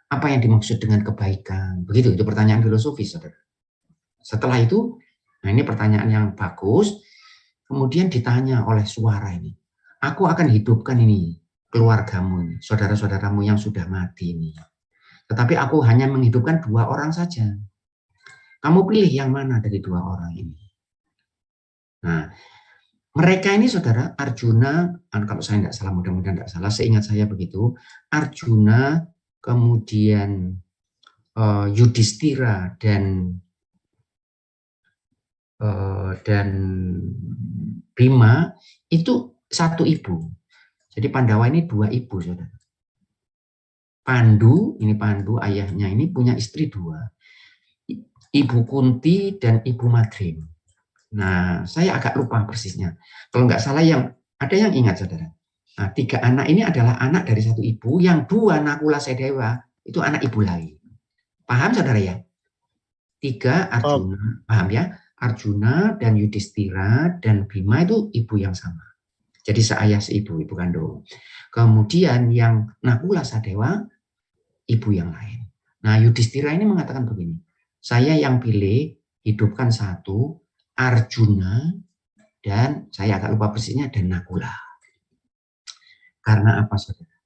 Apa yang dimaksud dengan kebaikan? Begitu, itu pertanyaan filosofis, saudara. Setelah itu, nah ini pertanyaan yang bagus, kemudian ditanya oleh suara ini. Aku akan hidupkan ini, keluargamu ini, saudara-saudaramu yang sudah mati ini. Tetapi aku hanya menghidupkan 2 orang saja. Kamu pilih yang mana dari 2 orang ini? Nah, mereka ini saudara, Arjuna, kalau saya tidak salah, mudah-mudahan tidak salah, seingat saya begitu, Arjuna, kemudian Yudhistira dan Bima itu satu ibu. Jadi Pandawa ini 2 ibu, saudara. Pandu, ini Pandu ayahnya ini punya istri 2, Ibu Kunti dan Ibu Madrim. Nah, saya agak lupa persisnya. Kalau nggak salah ada yang ingat, saudara. Nah, 3 anak ini adalah anak dari satu ibu, yang 2 Nakula Sedewa itu anak ibu lain. Paham, saudara ya? 3 Arjuna, paham ya? Arjuna dan Yudhistira dan Bima itu ibu yang sama. Jadi seayah seibu, ibu kandung. Kemudian yang Nakula Sadewa, ibu yang lain. Nah, Yudhistira ini mengatakan begini, saya yang pilih hidupkan 1 Arjuna dan saya agak lupa persisnya dan Nakula. Karena apa, saudara?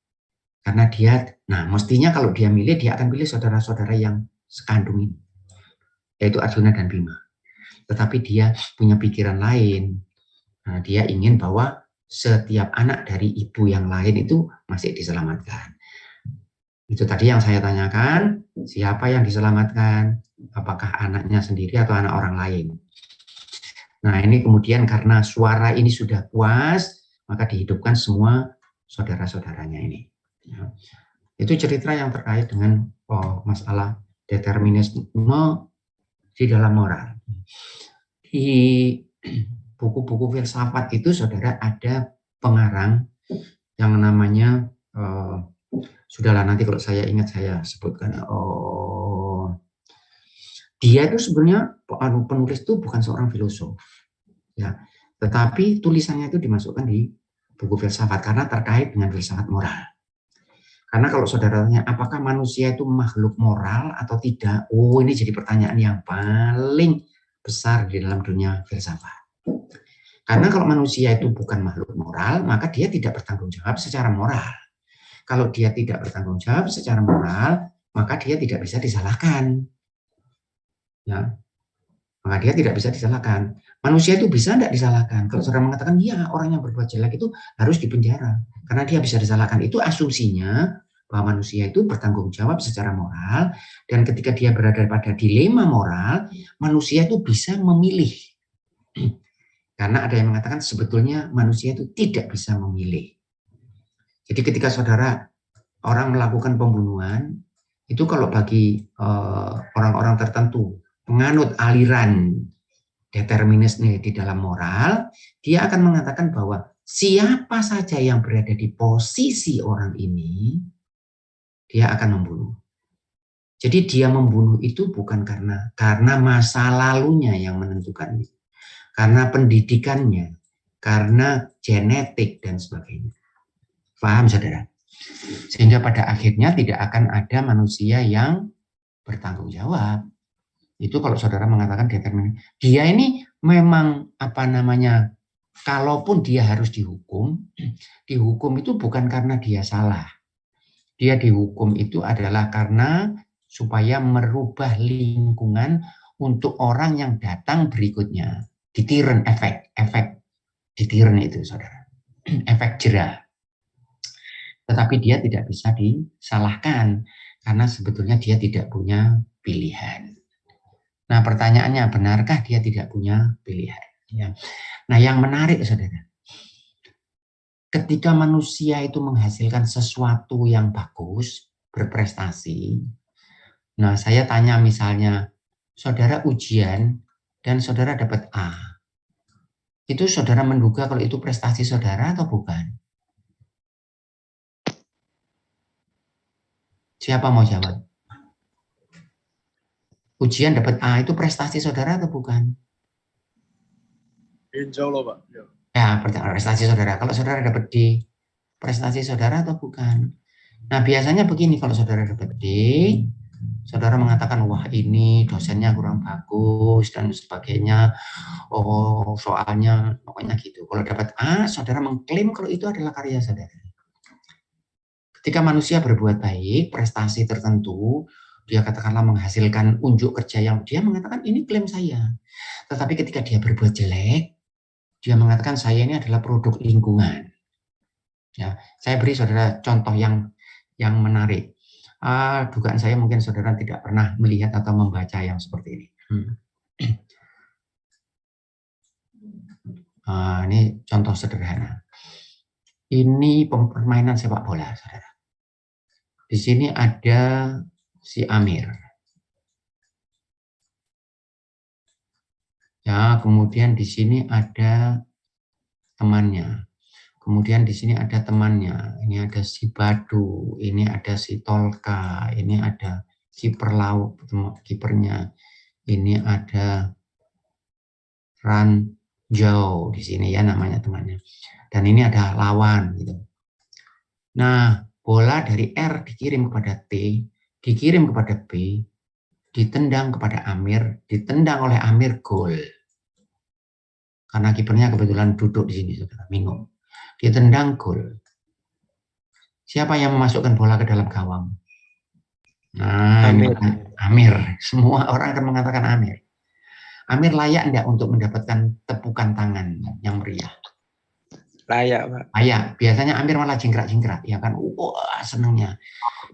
Karena dia, nah mestinya kalau dia milih, dia akan pilih saudara-saudara yang sekandung ini, yaitu Arjuna dan Bima. Tetapi dia punya pikiran lain. Nah, dia ingin bahwa setiap anak dari ibu yang lain itu masih diselamatkan. Itu tadi yang saya tanyakan, siapa yang diselamatkan? Apakah anaknya sendiri atau anak orang lain? Nah, ini kemudian karena suara ini sudah puas, maka dihidupkan semua saudara-saudaranya ini. Ya. Itu cerita yang terkait dengan masalah determinisme di dalam moral. Di buku-buku filsafat itu, saudara, ada pengarang yang namanya, sudahlah nanti kalau saya ingat saya sebutkan. Dia itu sebenarnya penulis itu bukan seorang filosof, ya, tetapi tulisannya itu dimasukkan di buku filsafat karena terkait dengan filsafat moral. Karena kalau saudara tanya, apakah manusia itu makhluk moral atau tidak? Oh, ini jadi pertanyaan yang paling besar di dalam dunia filsafat. Karena kalau manusia itu bukan makhluk moral, maka dia tidak bertanggung jawab secara moral. Kalau dia tidak bertanggung jawab secara moral, maka dia tidak bisa disalahkan. Ya, maka dia tidak bisa disalahkan. Manusia itu bisa tidak disalahkan. Kalau saudara mengatakan, ya orang yang berbuat jelek itu harus dipenjara karena dia bisa disalahkan, itu asumsinya bahwa manusia itu bertanggung jawab secara moral, dan ketika dia berada pada dilema moral, manusia itu bisa memilih. Karena ada yang mengatakan sebetulnya manusia itu tidak bisa memilih. Jadi ketika saudara orang melakukan pembunuhan, itu kalau bagi orang-orang tertentu penganut aliran determinisme di dalam moral, dia akan mengatakan bahwa siapa saja yang berada di posisi orang ini, dia akan membunuh. Jadi dia membunuh itu bukan karena masa lalunya yang menentukan, karena pendidikannya, karena genetik dan sebagainya. Paham, saudara? Sehingga pada akhirnya tidak akan ada manusia yang bertanggung jawab. Itu kalau saudara mengatakan determinis. Dia ini memang kalaupun dia harus dihukum itu bukan karena dia salah. Dia dihukum itu adalah karena supaya merubah lingkungan untuk orang yang datang berikutnya. Deterrent efek deterrent itu, saudara. Efek jera. Tetapi dia tidak bisa disalahkan karena sebetulnya dia tidak punya pilihan. Nah, pertanyaannya, benarkah dia tidak punya pilihan? Ya. Nah, yang menarik, saudara, ketika manusia itu menghasilkan sesuatu yang bagus, berprestasi, nah saya tanya misalnya, saudara ujian dan saudara dapat A, itu saudara menduga kalau itu prestasi saudara atau bukan? Siapa mau jawab? Ujian dapat A itu prestasi saudara atau bukan? Insya Allah, Pak. Ya. Ya, prestasi saudara. Kalau saudara dapat D, prestasi saudara atau bukan? Nah, biasanya begini, kalau saudara dapat D, saudara mengatakan, wah ini dosennya kurang bagus, dan sebagainya. Oh, soalnya, pokoknya gitu. Kalau dapat A, saudara mengklaim kalau itu adalah karya saudara. Ketika manusia berbuat baik, prestasi tertentu, dia katakanlah menghasilkan unjuk kerja yang dia mengatakan ini klaim saya. Tetapi ketika dia berbuat jelek, dia mengatakan saya ini adalah produk lingkungan. Ya, saya beri saudara contoh yang menarik. Dugaan saya mungkin saudara tidak pernah melihat atau membaca yang seperti ini. Ini contoh sederhana. Ini permainan sepak bola, saudara. Di sini ada si Amir. Ya, kemudian di sini ada temannya. Kemudian di sini ada temannya. Ini ada si Badu, ini ada si Tolka, ini ada kiper laut, kipernya. Ini ada Ranjau di sini ya namanya temannya. Dan ini ada lawan gitu. Nah, bola dari R dikirim kepada T, dikirim kepada B, ditendang kepada Amir, ditendang oleh Amir, gol. Karena kipernya kebetulan duduk di sini, saudara, bingung. Ditendang, gol. Siapa yang memasukkan bola ke dalam gawang? Nah, Amir. Amir. Semua orang akan mengatakan Amir. Amir layak enggak untuk mendapatkan tepukan tangan yang meriah? Layak, Pak. Layak. Biasanya Amir malah jingkrak-jingkrak, ya kan? Wah, senangnya.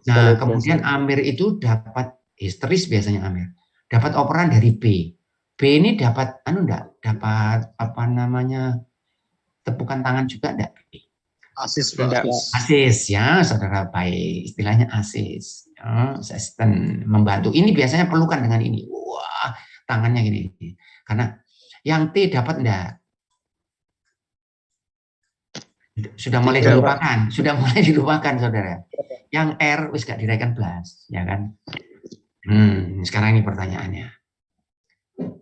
Nah, kemudian Amir itu dapat histeris biasanya Amir. Dapat operan dari B. B ini dapat dapat apa namanya? Tepukan tangan juga enggak? Asis, asis ya, saudara, baik. Istilahnya asis. Ya, asisten membantu. Ini biasanya pelukan dengan ini. Wah, tangannya gini. Karena yang T dapat enggak? Sudah mulai dilupakan, saudara. Yang R wis gak direken blas, ya kan? Sekarang ini pertanyaannya.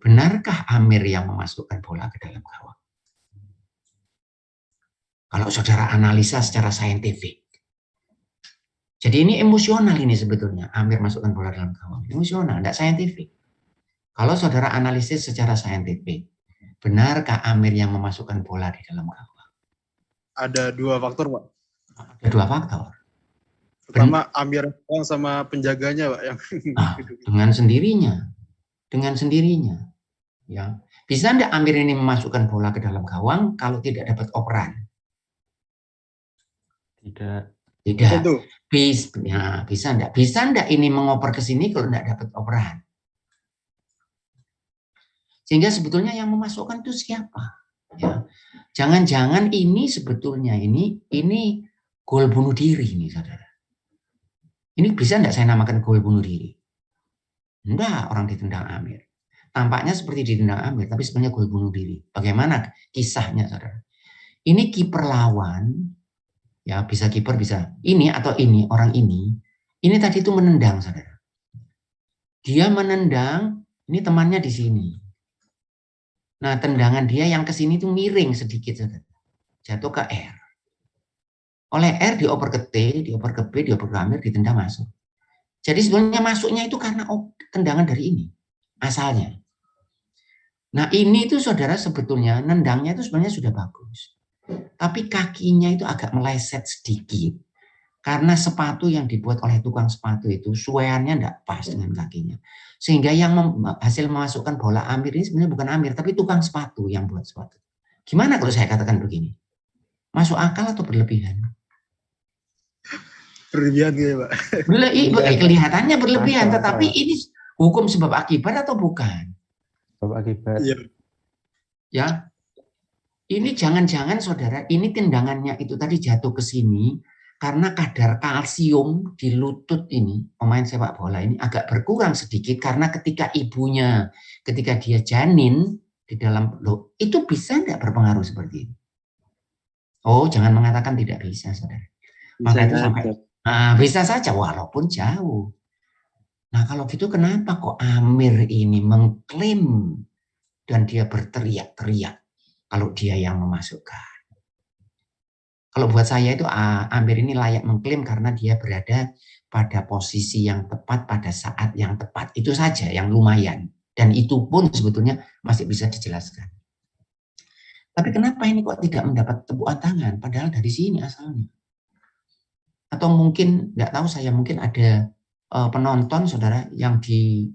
Benarkah Amir yang memasukkan bola ke dalam gawang? Kalau saudara analisa secara saintifik. Jadi ini emosional ini sebetulnya. Amir masukkan bola dalam gawang. Emosional, tidak saintifik. Kalau saudara analisis secara saintifik, benarkah Amir yang memasukkan bola di dalam gawang? Ada dua faktor, Pak. Ada dua faktor. Pertama, Amir sama penjaganya, Pak. Yang dengan sendirinya. Ya. Bisa enggak Amir ini memasukkan bola ke dalam gawang kalau tidak dapat operan? Tidak. Bisa enggak? Bisa enggak ini mengoper ke sini kalau enggak dapat operan? Sehingga sebetulnya yang memasukkan itu siapa? Ya. Jangan-jangan ini sebetulnya ini gol bunuh diri nih, saudara. Ini bisa enggak saya namakan gol bunuh diri? Enggak, orang ditendang Amir. Tampaknya seperti ditendang Amir, tapi sebenarnya gol bunuh diri. Bagaimana kisahnya, saudara? Ini kiper lawan, ya bisa kiper, bisa ini atau ini, orang ini tadi itu menendang, saudara. Dia menendang, ini temannya di sini. Nah, tendangan dia yang ke sini itu miring sedikit, saudara. Jatuh ke R. Oleh R dioper ke T, dioper ke B, dioper ke Amir, ditendang masuk. Jadi sebenarnya masuknya itu karena tendangan dari ini, asalnya. Nah, ini itu saudara sebetulnya nendangnya itu sebenarnya sudah bagus. Tapi kakinya itu agak meleset sedikit. Karena sepatu yang dibuat oleh tukang sepatu itu sueannya tidak pas dengan kakinya. Sehingga yang hasil memasukkan bola Amir ini sebenarnya bukan Amir, tapi tukang sepatu yang buat sepatu. Gimana kalau saya katakan begini? Masuk akal atau berlebihan? Berlebihan gitu, Pak. Kelihatannya berlebihan, tetapi ini hukum sebab akibat atau bukan? Sebab akibat. Ya. Ini jangan-jangan saudara, ini tendangannya itu tadi jatuh ke sini karena kadar kalsium di lutut ini, pemain sepak bola ini agak berkurang sedikit karena ketika dia janin di dalam itu bisa tidak berpengaruh seperti itu? Oh, jangan mengatakan tidak bisa, saudara. Maka itu sampai bisa saja walaupun jauh. Nah, kalau gitu kenapa kok Amir ini mengklaim dan dia berteriak-teriak kalau dia yang memasukkan. Kalau buat saya itu Amir ini layak mengklaim karena dia berada pada posisi yang tepat pada saat yang tepat. Itu saja yang lumayan. Dan itu pun sebetulnya masih bisa dijelaskan. Tapi kenapa ini kok tidak mendapat tepukan tangan? Padahal dari sini asalnya. Atau mungkin, nggak tahu saya, mungkin ada penonton saudara yang di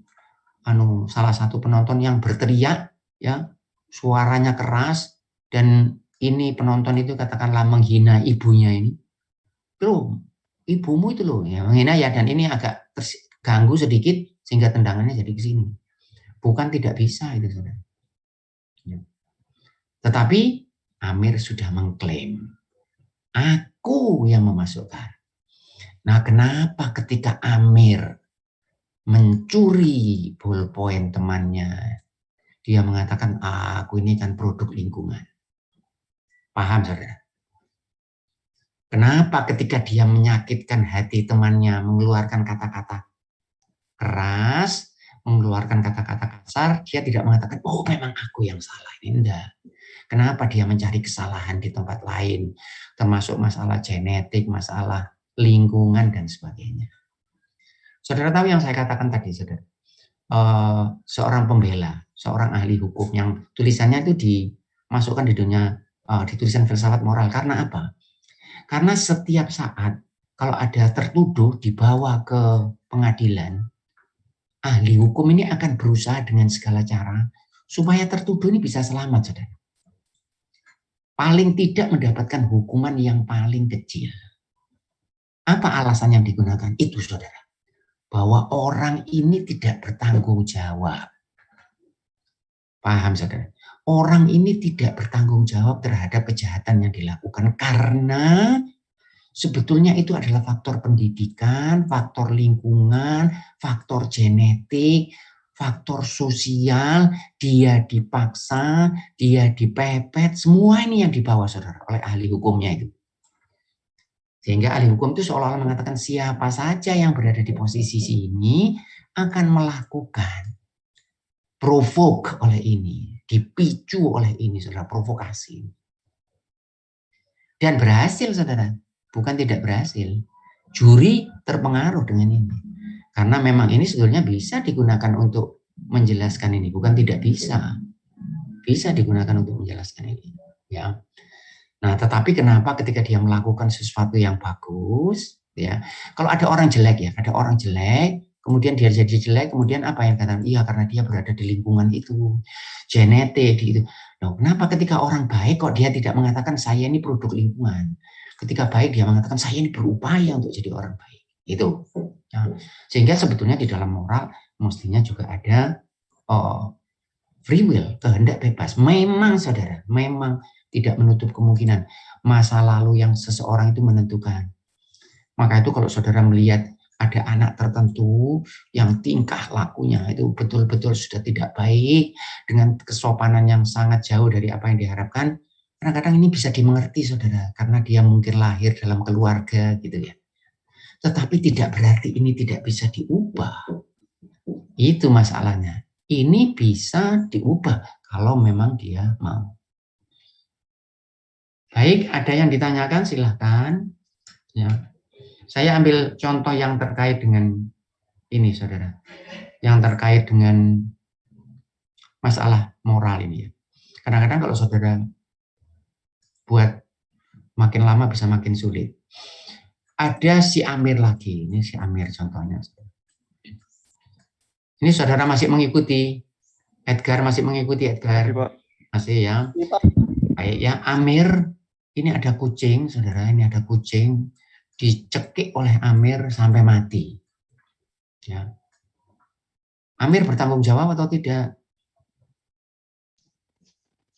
salah satu penonton yang berteriak, ya suaranya keras, dan ini penonton itu katakanlah menghina ibunya ini. Loh, ibumu itu loh, ya menghina ya, dan ini agak terganggu sedikit sehingga tendangannya jadi ke sini. Bukan tidak bisa itu saudara. Ya. Tetapi Amir sudah mengklaim, aku yang memasukkan. Nah, kenapa ketika Amir mencuri ballpoint temannya, dia mengatakan, aku ini kan produk lingkungan. Paham, saudara? Kenapa ketika dia menyakitkan hati temannya, mengeluarkan kata-kata keras, mengeluarkan kata-kata kasar, dia tidak mengatakan, oh memang aku yang salah. Ini enggak. Kenapa dia mencari kesalahan di tempat lain, termasuk masalah genetik, masalah lingkungan, dan sebagainya. Saudara tahu yang saya katakan tadi, saudara? Seorang pembela, seorang ahli hukum yang tulisannya itu dimasukkan di dunia, di tulisan filsafat moral. Karena apa? Karena setiap saat kalau ada tertuduh dibawa ke pengadilan, ahli hukum ini akan berusaha dengan segala cara supaya tertuduh ini bisa selamat, saudara. Paling tidak mendapatkan hukuman yang paling kecil. Apa alasan yang digunakan? Itu, saudara. Bahwa orang ini tidak bertanggung jawab. Paham, saudara? Orang ini tidak bertanggung jawab terhadap kejahatan yang dilakukan karena sebetulnya itu adalah faktor pendidikan, faktor lingkungan, faktor genetik, faktor sosial, dia dipaksa, dia dipepet, semua ini yang dibawa, saudara, oleh ahli hukumnya itu. Sehingga ahli hukum itu seolah-olah mengatakan siapa saja yang berada di posisi sini akan melakukan provoke oleh ini, dipicu oleh ini, saudara, provokasi. Dan berhasil, saudara, bukan tidak berhasil. Juri terpengaruh dengan ini. Karena memang ini sebetulnya bisa digunakan untuk menjelaskan ini, bukan tidak bisa. Bisa digunakan untuk menjelaskan ini. Ya. Nah, tetapi kenapa ketika dia melakukan sesuatu yang bagus, ya, kalau ada orang jelek, ya, ada orang jelek, kemudian dia jadi jelek, kemudian apa yang katakan? Iya, karena dia berada di lingkungan itu, genetik, gitu. Nah, kenapa ketika orang baik kok dia tidak mengatakan saya ini produk lingkungan? Ketika baik dia mengatakan saya ini berupaya untuk jadi orang baik. Itu. Nah, sehingga sebetulnya di dalam moral mestinya juga ada free will, kehendak bebas. Memang, saudara, memang tidak menutup kemungkinan masa lalu yang seseorang itu menentukan. Maka itu kalau saudara melihat ada anak tertentu yang tingkah lakunya itu betul-betul sudah tidak baik, dengan kesopanan yang sangat jauh dari apa yang diharapkan, kadang-kadang ini bisa dimengerti, saudara, karena dia mungkin lahir dalam keluarga gitu ya. Tetapi tidak berarti ini tidak bisa diubah. Itu masalahnya. Ini bisa diubah kalau memang dia mau. Baik, ada yang ditanyakan, silahkan. Ya. Saya ambil contoh yang terkait dengan ini, saudara. Yang terkait dengan masalah moral ini. Ya. Kadang-kadang kalau saudara buat makin lama bisa makin sulit. Ada si Amir lagi. Ini si Amir contohnya. Ini saudara masih mengikuti. Edgar masih mengikuti, Edgar. Masih ya. Baik ya, Amir. Ini ada kucing, saudara, ini ada kucing dicekik oleh Amir sampai mati. Ya. Amir bertanggung jawab atau tidak?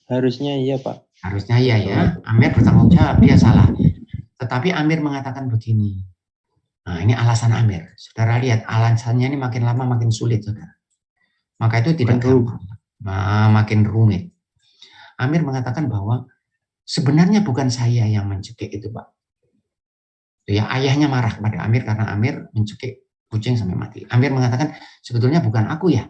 Harusnya iya, Pak. Harusnya iya ya. Amir bertanggung jawab, dia salah. Tetapi Amir mengatakan begini. Nah, ini alasan Amir. Saudara lihat, alasannya ini makin lama makin sulit, saudara. Maka itu tidak gampang. Nah, makin rumit. Amir mengatakan bahwa sebenarnya bukan saya yang mencekik itu, Pak. Ya, ayahnya marah kepada Amir karena Amir mencekik kucing sampai mati. Amir mengatakan, sebetulnya bukan aku ya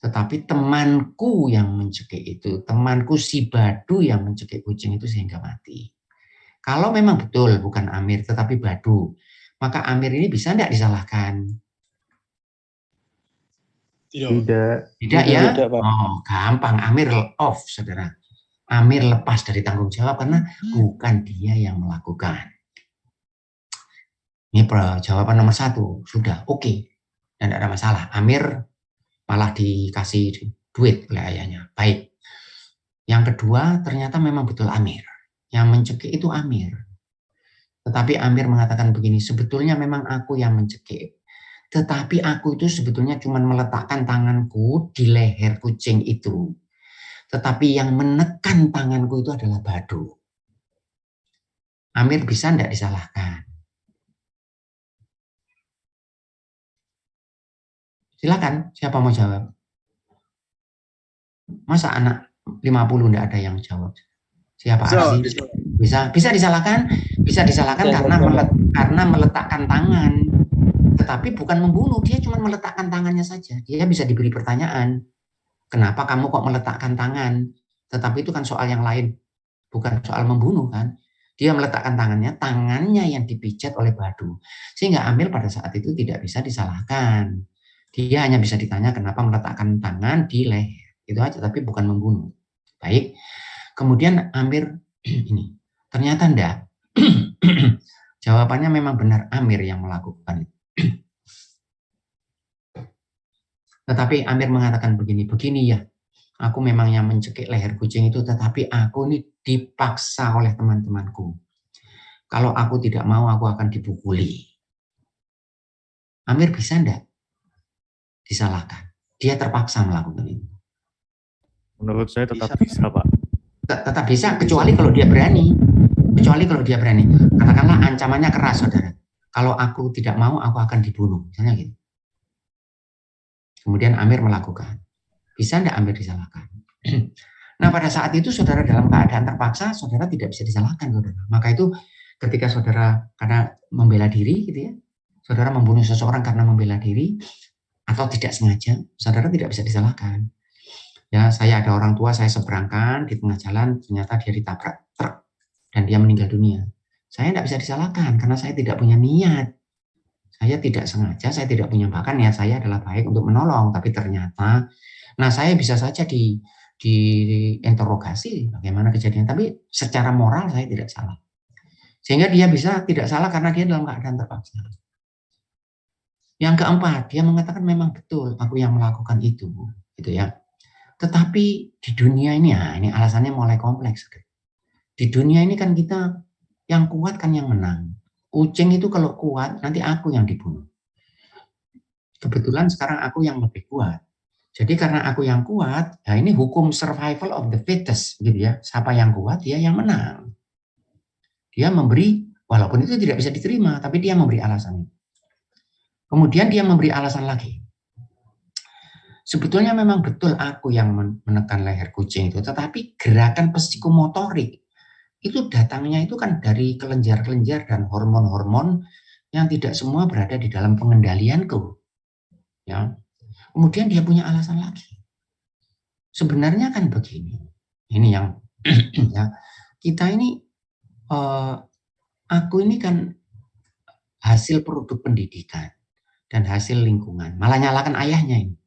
Tetapi temanku yang mencekik itu, temanku si Badu yang mencekik kucing itu sehingga mati. Kalau memang betul bukan Amir tetapi Badu, maka Amir ini bisa tidak disalahkan? Tidak ya? Tidak, Pak. Oh, gampang. Amir off, saudara. Amir lepas dari tanggung jawab karena bukan dia yang melakukan. Ini jawaban nomor 1. Sudah, oke. Dan tidak ada masalah. Amir malah dikasih duit oleh ayahnya. Baik. Yang kedua, ternyata memang betul Amir. Yang mencekik itu Amir. Tetapi Amir mengatakan begini, sebetulnya memang aku yang mencekik. Tetapi aku itu sebetulnya cuma meletakkan tanganku di leher kucing itu. Tetapi yang menekan tanganku itu adalah Badu. Amir bisa tidak disalahkan? Silakan, siapa mau jawab? Masa anak 50 tidak ada yang jawab? Siapa Arsi? Bisa disalahkan? Bisa disalahkan karena meletakkan tangan. Tetapi bukan membunuh, dia cuma meletakkan tangannya saja. Dia bisa diberi pertanyaan, kenapa kamu kok meletakkan tangan? Tetapi itu kan soal yang lain, bukan soal membunuh kan. Dia meletakkan tangannya yang dipijat oleh Badu. Sehingga Amir pada saat itu tidak bisa disalahkan. Dia hanya bisa ditanya kenapa meletakkan tangan di leher. Itu aja, tapi bukan membunuh. Baik. Kemudian Amir ini ternyata enggak. Jawabannya memang benar Amir yang melakukan itu. Tetapi Amir mengatakan begini ya, aku memang yang mencekik leher kucing itu, tetapi aku ini dipaksa oleh teman-temanku. Kalau aku tidak mau, aku akan dipukuli. Amir bisa enggak disalahkan? Dia terpaksa melakukan itu. Menurut saya tetap bisa, Pak. Tetap bisa, kecuali kalau dia berani. Katakanlah ancamannya keras, saudara. Kalau aku tidak mau, aku akan dibunuh. Misalnya gitu. Kemudian Amir melakukan. Bisa enggak Amir disalahkan? Nah, pada saat itu saudara dalam keadaan terpaksa, saudara tidak bisa disalahkan, saudara. Maka itu ketika saudara karena membela diri, gitu ya, saudara membunuh seseorang karena membela diri, atau tidak sengaja, saudara tidak bisa disalahkan. Ya, saya ada orang tua, saya seberangkan di tengah jalan, ternyata dia ditabrak truk, dan dia meninggal dunia. Saya tidak bisa disalahkan, karena saya tidak punya niat. Saya tidak sengaja, saya tidak punya, bahkan niat saya adalah baik untuk menolong, tapi ternyata, nah saya bisa saja diinterogasi bagaimana kejadian, tapi secara moral saya tidak salah. Sehingga dia bisa tidak salah karena dia dalam keadaan terpaksa. Yang keempat, dia mengatakan memang betul aku yang melakukan itu, gitu ya. Tetapi di dunia ini, ya, ini alasannya mulai kompleks. Di dunia ini kan kita yang kuat kan yang menang. Kucing itu kalau kuat, nanti aku yang dibunuh. Kebetulan sekarang aku yang lebih kuat. Jadi karena aku yang kuat, ya ini hukum survival of the fittest, gitu ya. Siapa yang kuat, dia yang menang. Dia memberi, walaupun itu tidak bisa diterima, tapi dia memberi alasan. Kemudian dia memberi alasan lagi. Sebetulnya memang betul aku yang menekan leher kucing itu, tetapi gerakan psikomotorik itu datangnya itu kan dari kelenjar-kelenjar dan hormon-hormon yang tidak semua berada di dalam pengendalianku. Ya. Kemudian dia punya alasan lagi. Sebenarnya kan begini. Ini yang ya, kita ini aku ini kan hasil produk pendidikan dan hasil lingkungan. Malah nyalakan ayahnya ini.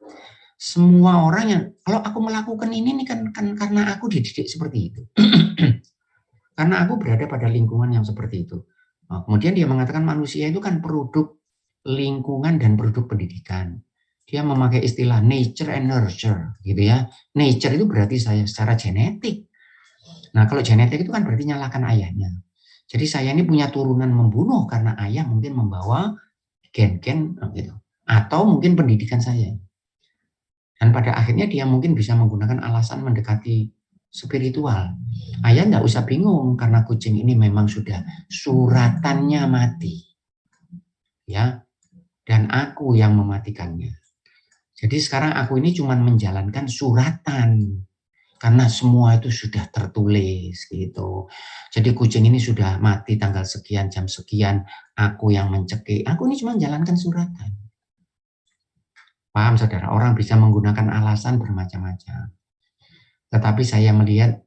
Semua orang yang kalau aku melakukan ini kan karena aku dididik seperti itu. Karena aku berada pada lingkungan yang seperti itu. Nah, kemudian dia mengatakan manusia itu kan produk lingkungan dan produk pendidikan. Dia memakai istilah nature and nurture, gitu ya. Nature itu berarti saya secara genetik. Nah, kalau genetik itu kan berarti nyalakan ayahnya. Jadi saya ini punya turunan membunuh karena ayah mungkin membawa gen-gen gitu. Atau mungkin pendidikan saya. Dan pada akhirnya dia mungkin bisa menggunakan alasan mendekati spiritual. Ayah nggak usah bingung karena kucing ini memang sudah suratannya mati. Ya. Dan aku yang mematikannya. Jadi sekarang aku ini cuma menjalankan suratan. Karena semua itu sudah tertulis gitu. Jadi kucing ini sudah mati tanggal sekian, jam sekian. Aku yang mencekik. Aku ini cuma menjalankan suratan. Paham saudara, orang bisa menggunakan alasan bermacam-macam. Tetapi saya melihat,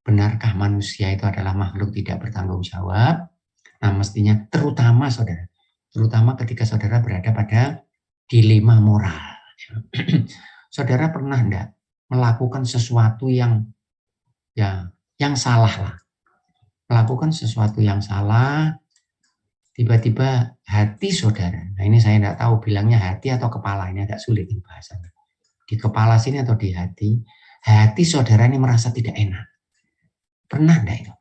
benarkah manusia itu adalah makhluk tidak bertanggung jawab? Nah mestinya terutama saudara, terutama ketika saudara berada pada dilema moral. Saudara pernah enggak melakukan sesuatu yang salah lah. Melakukan sesuatu yang salah, tiba-tiba hati saudara, nah ini saya tidak tahu bilangnya hati atau kepala, ini agak sulit ini bahasanya. Di kepala sini atau di hati saudara ini merasa tidak enak. Pernah enggak itu?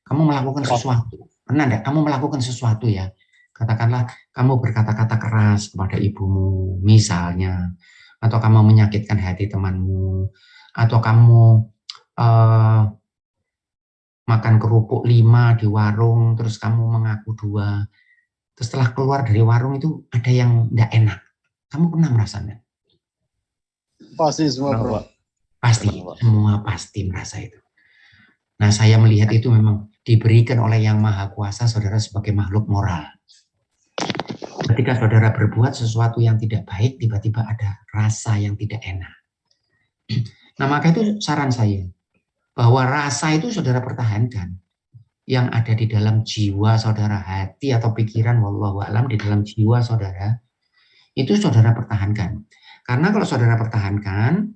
Kamu melakukan sesuatu, pernah enggak kamu melakukan sesuatu ya, katakanlah kamu berkata-kata keras kepada ibumu misalnya, atau kamu menyakitkan hati temanmu, atau kamu makan kerupuk 5 di warung, terus kamu mengaku 2. Terus setelah keluar dari warung itu ada yang tidak enak. Kamu pernah merasa enggak? Pasti semua, Bro. Pasti, semua pasti merasa itu. Nah, saya melihat itu memang diberikan oleh Yang Maha Kuasa saudara sebagai makhluk moral. Ketika saudara berbuat sesuatu yang tidak baik, tiba-tiba ada rasa yang tidak enak. Nah, maka itu saran saya, bahwa rasa itu saudara pertahankan. Yang ada di dalam jiwa saudara, hati atau pikiran, wallahu a'lam, di dalam jiwa saudara, itu saudara pertahankan. Karena kalau saudara pertahankan,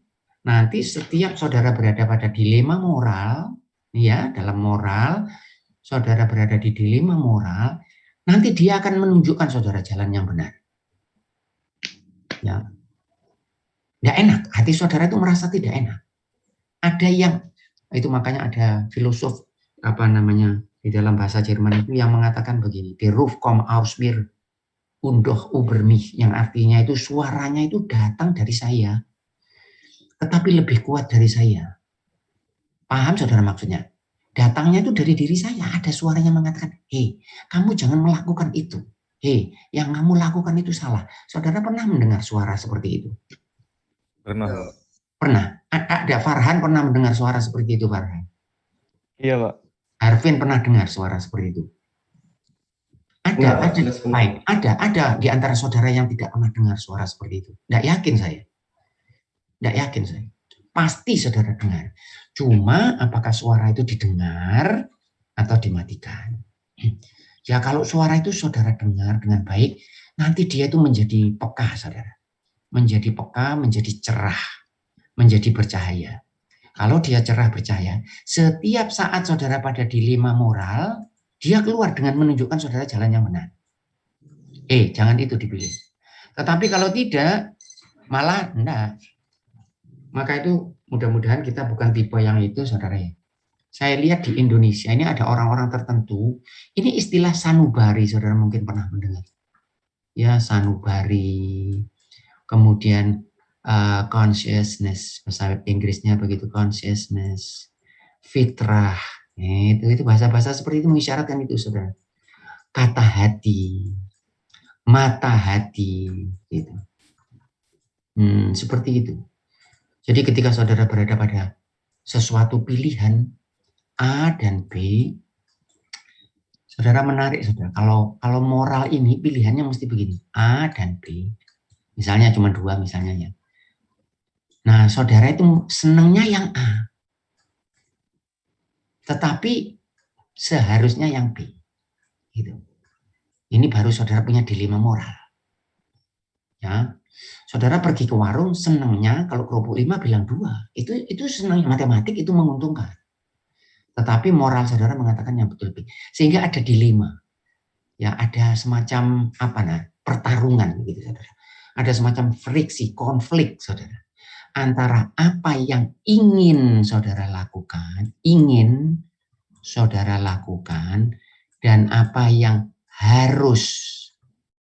nanti setiap saudara berada pada dilema moral, ya, dalam moral, saudara berada di dilema moral, nanti dia akan menunjukkan saudara jalan yang benar. Ya. Nggak enak, hati saudara itu merasa tidak enak. Ada yang, itu makanya ada filosof di dalam bahasa Jerman itu yang mengatakan begini, die Ruf kommt aus mir und doch über mich, yang artinya itu suaranya itu datang dari saya, tetapi lebih kuat dari saya. Paham saudara maksudnya? Datangnya itu dari diri saya, ada suaranya mengatakan, hei, kamu jangan melakukan itu. Hei, yang kamu lakukan itu salah. Saudara pernah mendengar suara seperti itu? Pernah. Pernah. Ada Farhan pernah mendengar suara seperti itu, Farhan? Iya, Pak. Arvin pernah dengar suara seperti itu? Ada di antara saudara yang tidak pernah dengar suara seperti itu. Tidak yakin saya. Pasti saudara dengar. Cuma apakah suara itu didengar atau dimatikan? Ya kalau suara itu saudara dengar dengan baik, nanti dia itu menjadi peka, saudara. Menjadi peka, menjadi cerah, menjadi bercahaya. Kalau dia cerah bercahaya, setiap saat saudara pada dilema moral, dia keluar dengan menunjukkan saudara jalan yang benar. Jangan itu dipilih. Tetapi kalau tidak, malah enggak. Maka itu mudah-mudahan kita bukan tipe yang itu, saudara ya. Saya lihat di Indonesia ini ada orang-orang tertentu, ini istilah sanubari, saudara mungkin pernah mendengar. Ya, sanubari. Kemudian consciousness, bahasa Inggrisnya begitu, consciousness, fitrah, itu bahasa-bahasa seperti itu mengisyaratkan itu, saudara. Kata hati, mata hati, gitu. Seperti itu. Jadi ketika saudara berada pada sesuatu pilihan A dan B, saudara menarik, saudara. Kalau moral ini pilihannya mesti begini, A dan B. Misalnya cuma 2 misalnya ya. Nah, saudara itu senangnya yang A. Tetapi seharusnya yang B. Gitu. Ini baru saudara punya dilema moral. Ya. Saudara pergi ke warung, senangnya kalau kerupuk 5 bilang 2. Itu senang, matematik itu menguntungkan. Tetapi moral saudara mengatakan yang betul B. Sehingga ada dilema. Ya, ada semacam pertarungan gitu, saudara. Ada semacam friksi, konflik, saudara. Antara apa yang ingin saudara lakukan, dan apa yang harus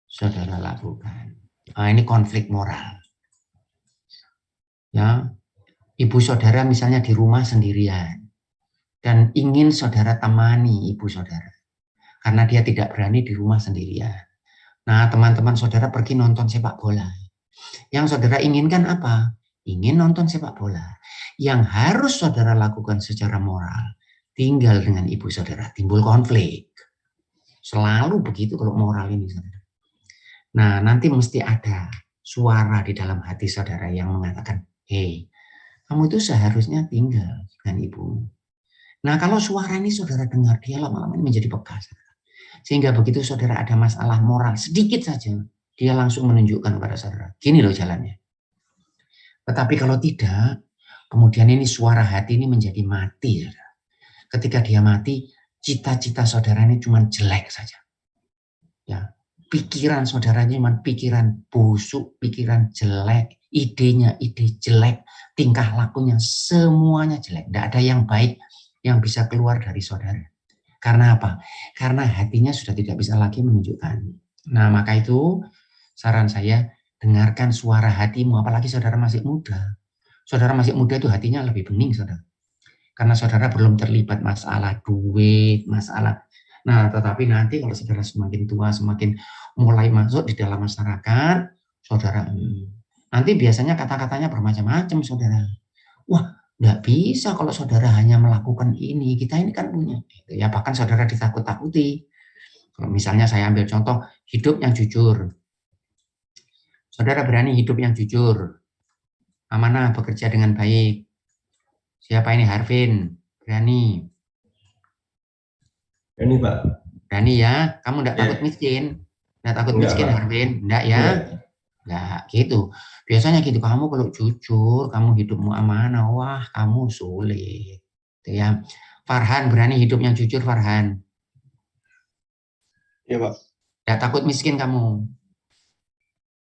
saudara lakukan. Nah, ini konflik moral. Ya, ibu saudara misalnya di rumah sendirian dan ingin saudara temani ibu saudara karena dia tidak berani di rumah sendirian. Nah, teman-teman saudara pergi nonton sepak bola. Yang saudara inginkan apa? Ingin nonton sepak bola. Yang harus saudara lakukan secara moral, tinggal dengan ibu saudara, timbul konflik. Selalu begitu kalau moral ini, saudara. Nah, nanti mesti ada suara di dalam hati saudara yang mengatakan, hei, kamu itu seharusnya tinggal dengan ibu. Nah, kalau suara ini saudara dengar, dia lama-lama ini menjadi bekas. Sehingga begitu saudara ada masalah moral sedikit saja, dia langsung menunjukkan kepada saudara, gini loh jalannya. Tetapi kalau tidak, kemudian ini suara hati ini menjadi mati. Saudara. Ketika dia mati, cita-cita saudara ini cuma jelek saja. Ya, pikiran saudara ini cuma pikiran busuk, pikiran jelek, idenya ide jelek, tingkah lakunya semuanya jelek. Tidak ada yang baik yang bisa keluar dari saudara. Karena apa? Karena hatinya sudah tidak bisa lagi menunjukkan. Nah, maka itu saran saya, dengarkan suara hatimu, apalagi saudara masih muda. Saudara masih muda itu hatinya lebih bening, saudara. Karena saudara belum terlibat masalah duit, masalah. Nah, tetapi nanti kalau saudara semakin tua, semakin mulai masuk di dalam masyarakat, saudara, nanti biasanya kata-katanya bermacam-macam, saudara. Wah, nggak bisa kalau saudara hanya melakukan ini, kita ini kan punya. Ya, bahkan saudara ditakut-takuti. Kalau misalnya saya ambil contoh, hidup yang jujur. Saudara berani hidup yang jujur. Amanah, bekerja dengan baik. Siapa ini? Harvin. Berani. Berani, Pak. Berani ya? Kamu enggak takut miskin? Enggak takut miskin, Pak. Harvin? Enggak ya? Enggak, gitu. Biasanya gitu, kamu kalau jujur, kamu hidupmu amanah, wah kamu sulit. Gitu ya. Farhan, berani hidup yang jujur, Farhan? Iya, Pak. Enggak takut miskin kamu?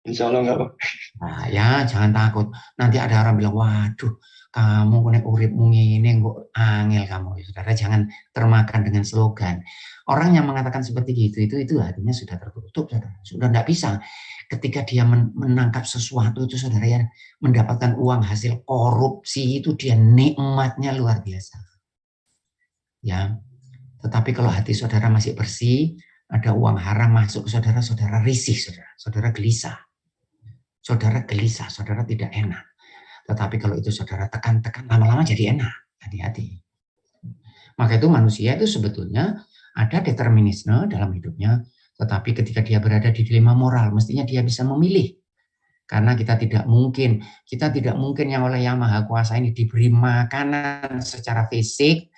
Insya Allah enggak, Pak. Nah, ya jangan takut. Nanti ada orang bilang, waduh, kamu nek uripmu ngene kok angel kamu. Saudara jangan termakan dengan slogan. Orang yang mengatakan seperti itu hatinya sudah tertutup, saudara. Sudah enggak bisa. Ketika dia menangkap sesuatu itu, saudara ya, mendapatkan uang hasil korupsi itu dia nikmatnya luar biasa. Ya. Tetapi kalau hati saudara masih bersih, ada uang haram masuk ke saudara, saudara risih, saudara. Saudara gelisah. Saudara gelisah, saudara tidak enak. Tetapi kalau itu saudara tekan-tekan, lama-lama jadi enak. Hati-hati. Maka itu manusia itu sebetulnya ada determinisme dalam hidupnya, tetapi ketika dia berada di dilema moral, mestinya dia bisa memilih. Karena kita tidak mungkin yang oleh Yang Maha Kuasa ini diberi makanan secara fisik,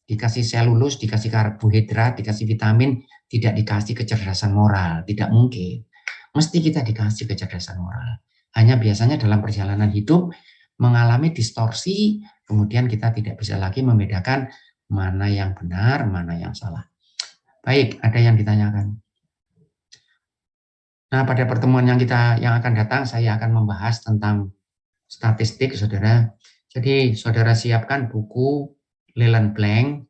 dikasih selulus, dikasih karbohidrat, dikasih vitamin, tidak dikasih kecerdasan moral. Tidak mungkin. Mesti kita dikasih kecerdasan moral. Hanya biasanya dalam perjalanan hidup mengalami distorsi, kemudian kita tidak bisa lagi membedakan mana yang benar, mana yang salah. Baik, ada yang ditanyakan? Nah, pada pertemuan yang akan datang, saya akan membahas tentang statistik, saudara. Jadi, saudara siapkan buku Leland Blank.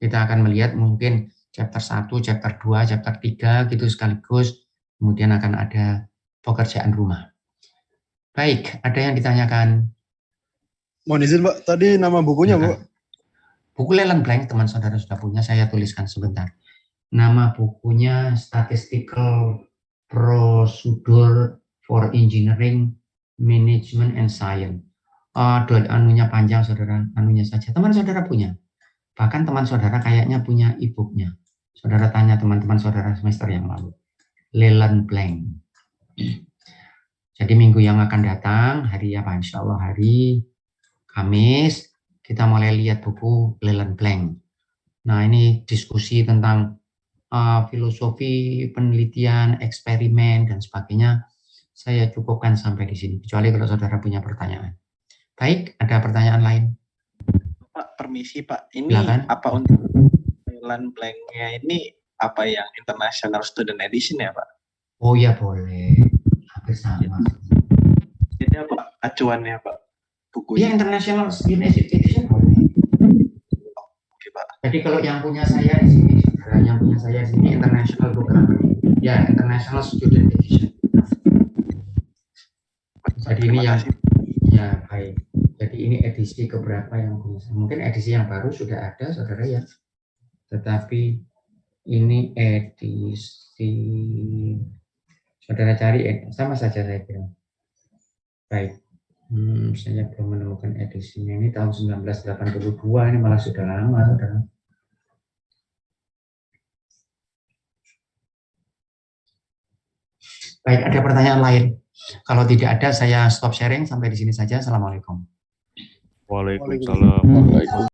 Kita akan melihat mungkin chapter 1, chapter 2, chapter 3, gitu sekaligus. Kemudian akan ada pekerjaan rumah. Baik, ada yang ditanyakan? Mohon izin, Pak. Tadi nama bukunya, Pak? Buku Leland Blank, teman saudara sudah punya, saya tuliskan sebentar. Nama bukunya Statistical Procedure for Engineering, Management, and Science. Anunya panjang, saudara. Anunya saja. Teman saudara punya. Bahkan teman saudara kayaknya punya e-booknya. Saudara tanya teman-teman saudara semester yang lalu. Leland Blank. Jadi minggu yang akan datang, hari apa? Insya Allah hari Kamis, kita mulai lihat buku Leland Blank. Nah, ini diskusi tentang filosofi, penelitian, eksperimen, dan sebagainya. Saya cukupkan sampai di sini, kecuali kalau saudara punya pertanyaan. Baik, ada pertanyaan lain? Pak, permisi Pak. Ini Silakan. apa untuk Leland Blank-nya ini apa yang International Student Edition ya Pak? Oh ya boleh. Hampir sama. Jadi apa acuannya Pak? Bukunya? Iya, International Student Edition boleh. Oke Pak. Jadi kalau yang punya saya di sini, saudara, yang punya saya di sini International Book Company. Ya, International Student Edition. Jadi ini yang ya baik. Jadi ini edisi keberapa yang punya saya? Mungkin edisi yang baru sudah ada, saudara ya. Tetapi ini edisi saudara cari sama saja saya kira. Baik. Saya belum menemukan edisinya. Ini tahun 1982, ini malah sudah lama, saudara. Baik, ada pertanyaan lain? Kalau tidak ada, saya stop sharing sampai di sini saja. Assalamualaikum. Waalaikumsalam.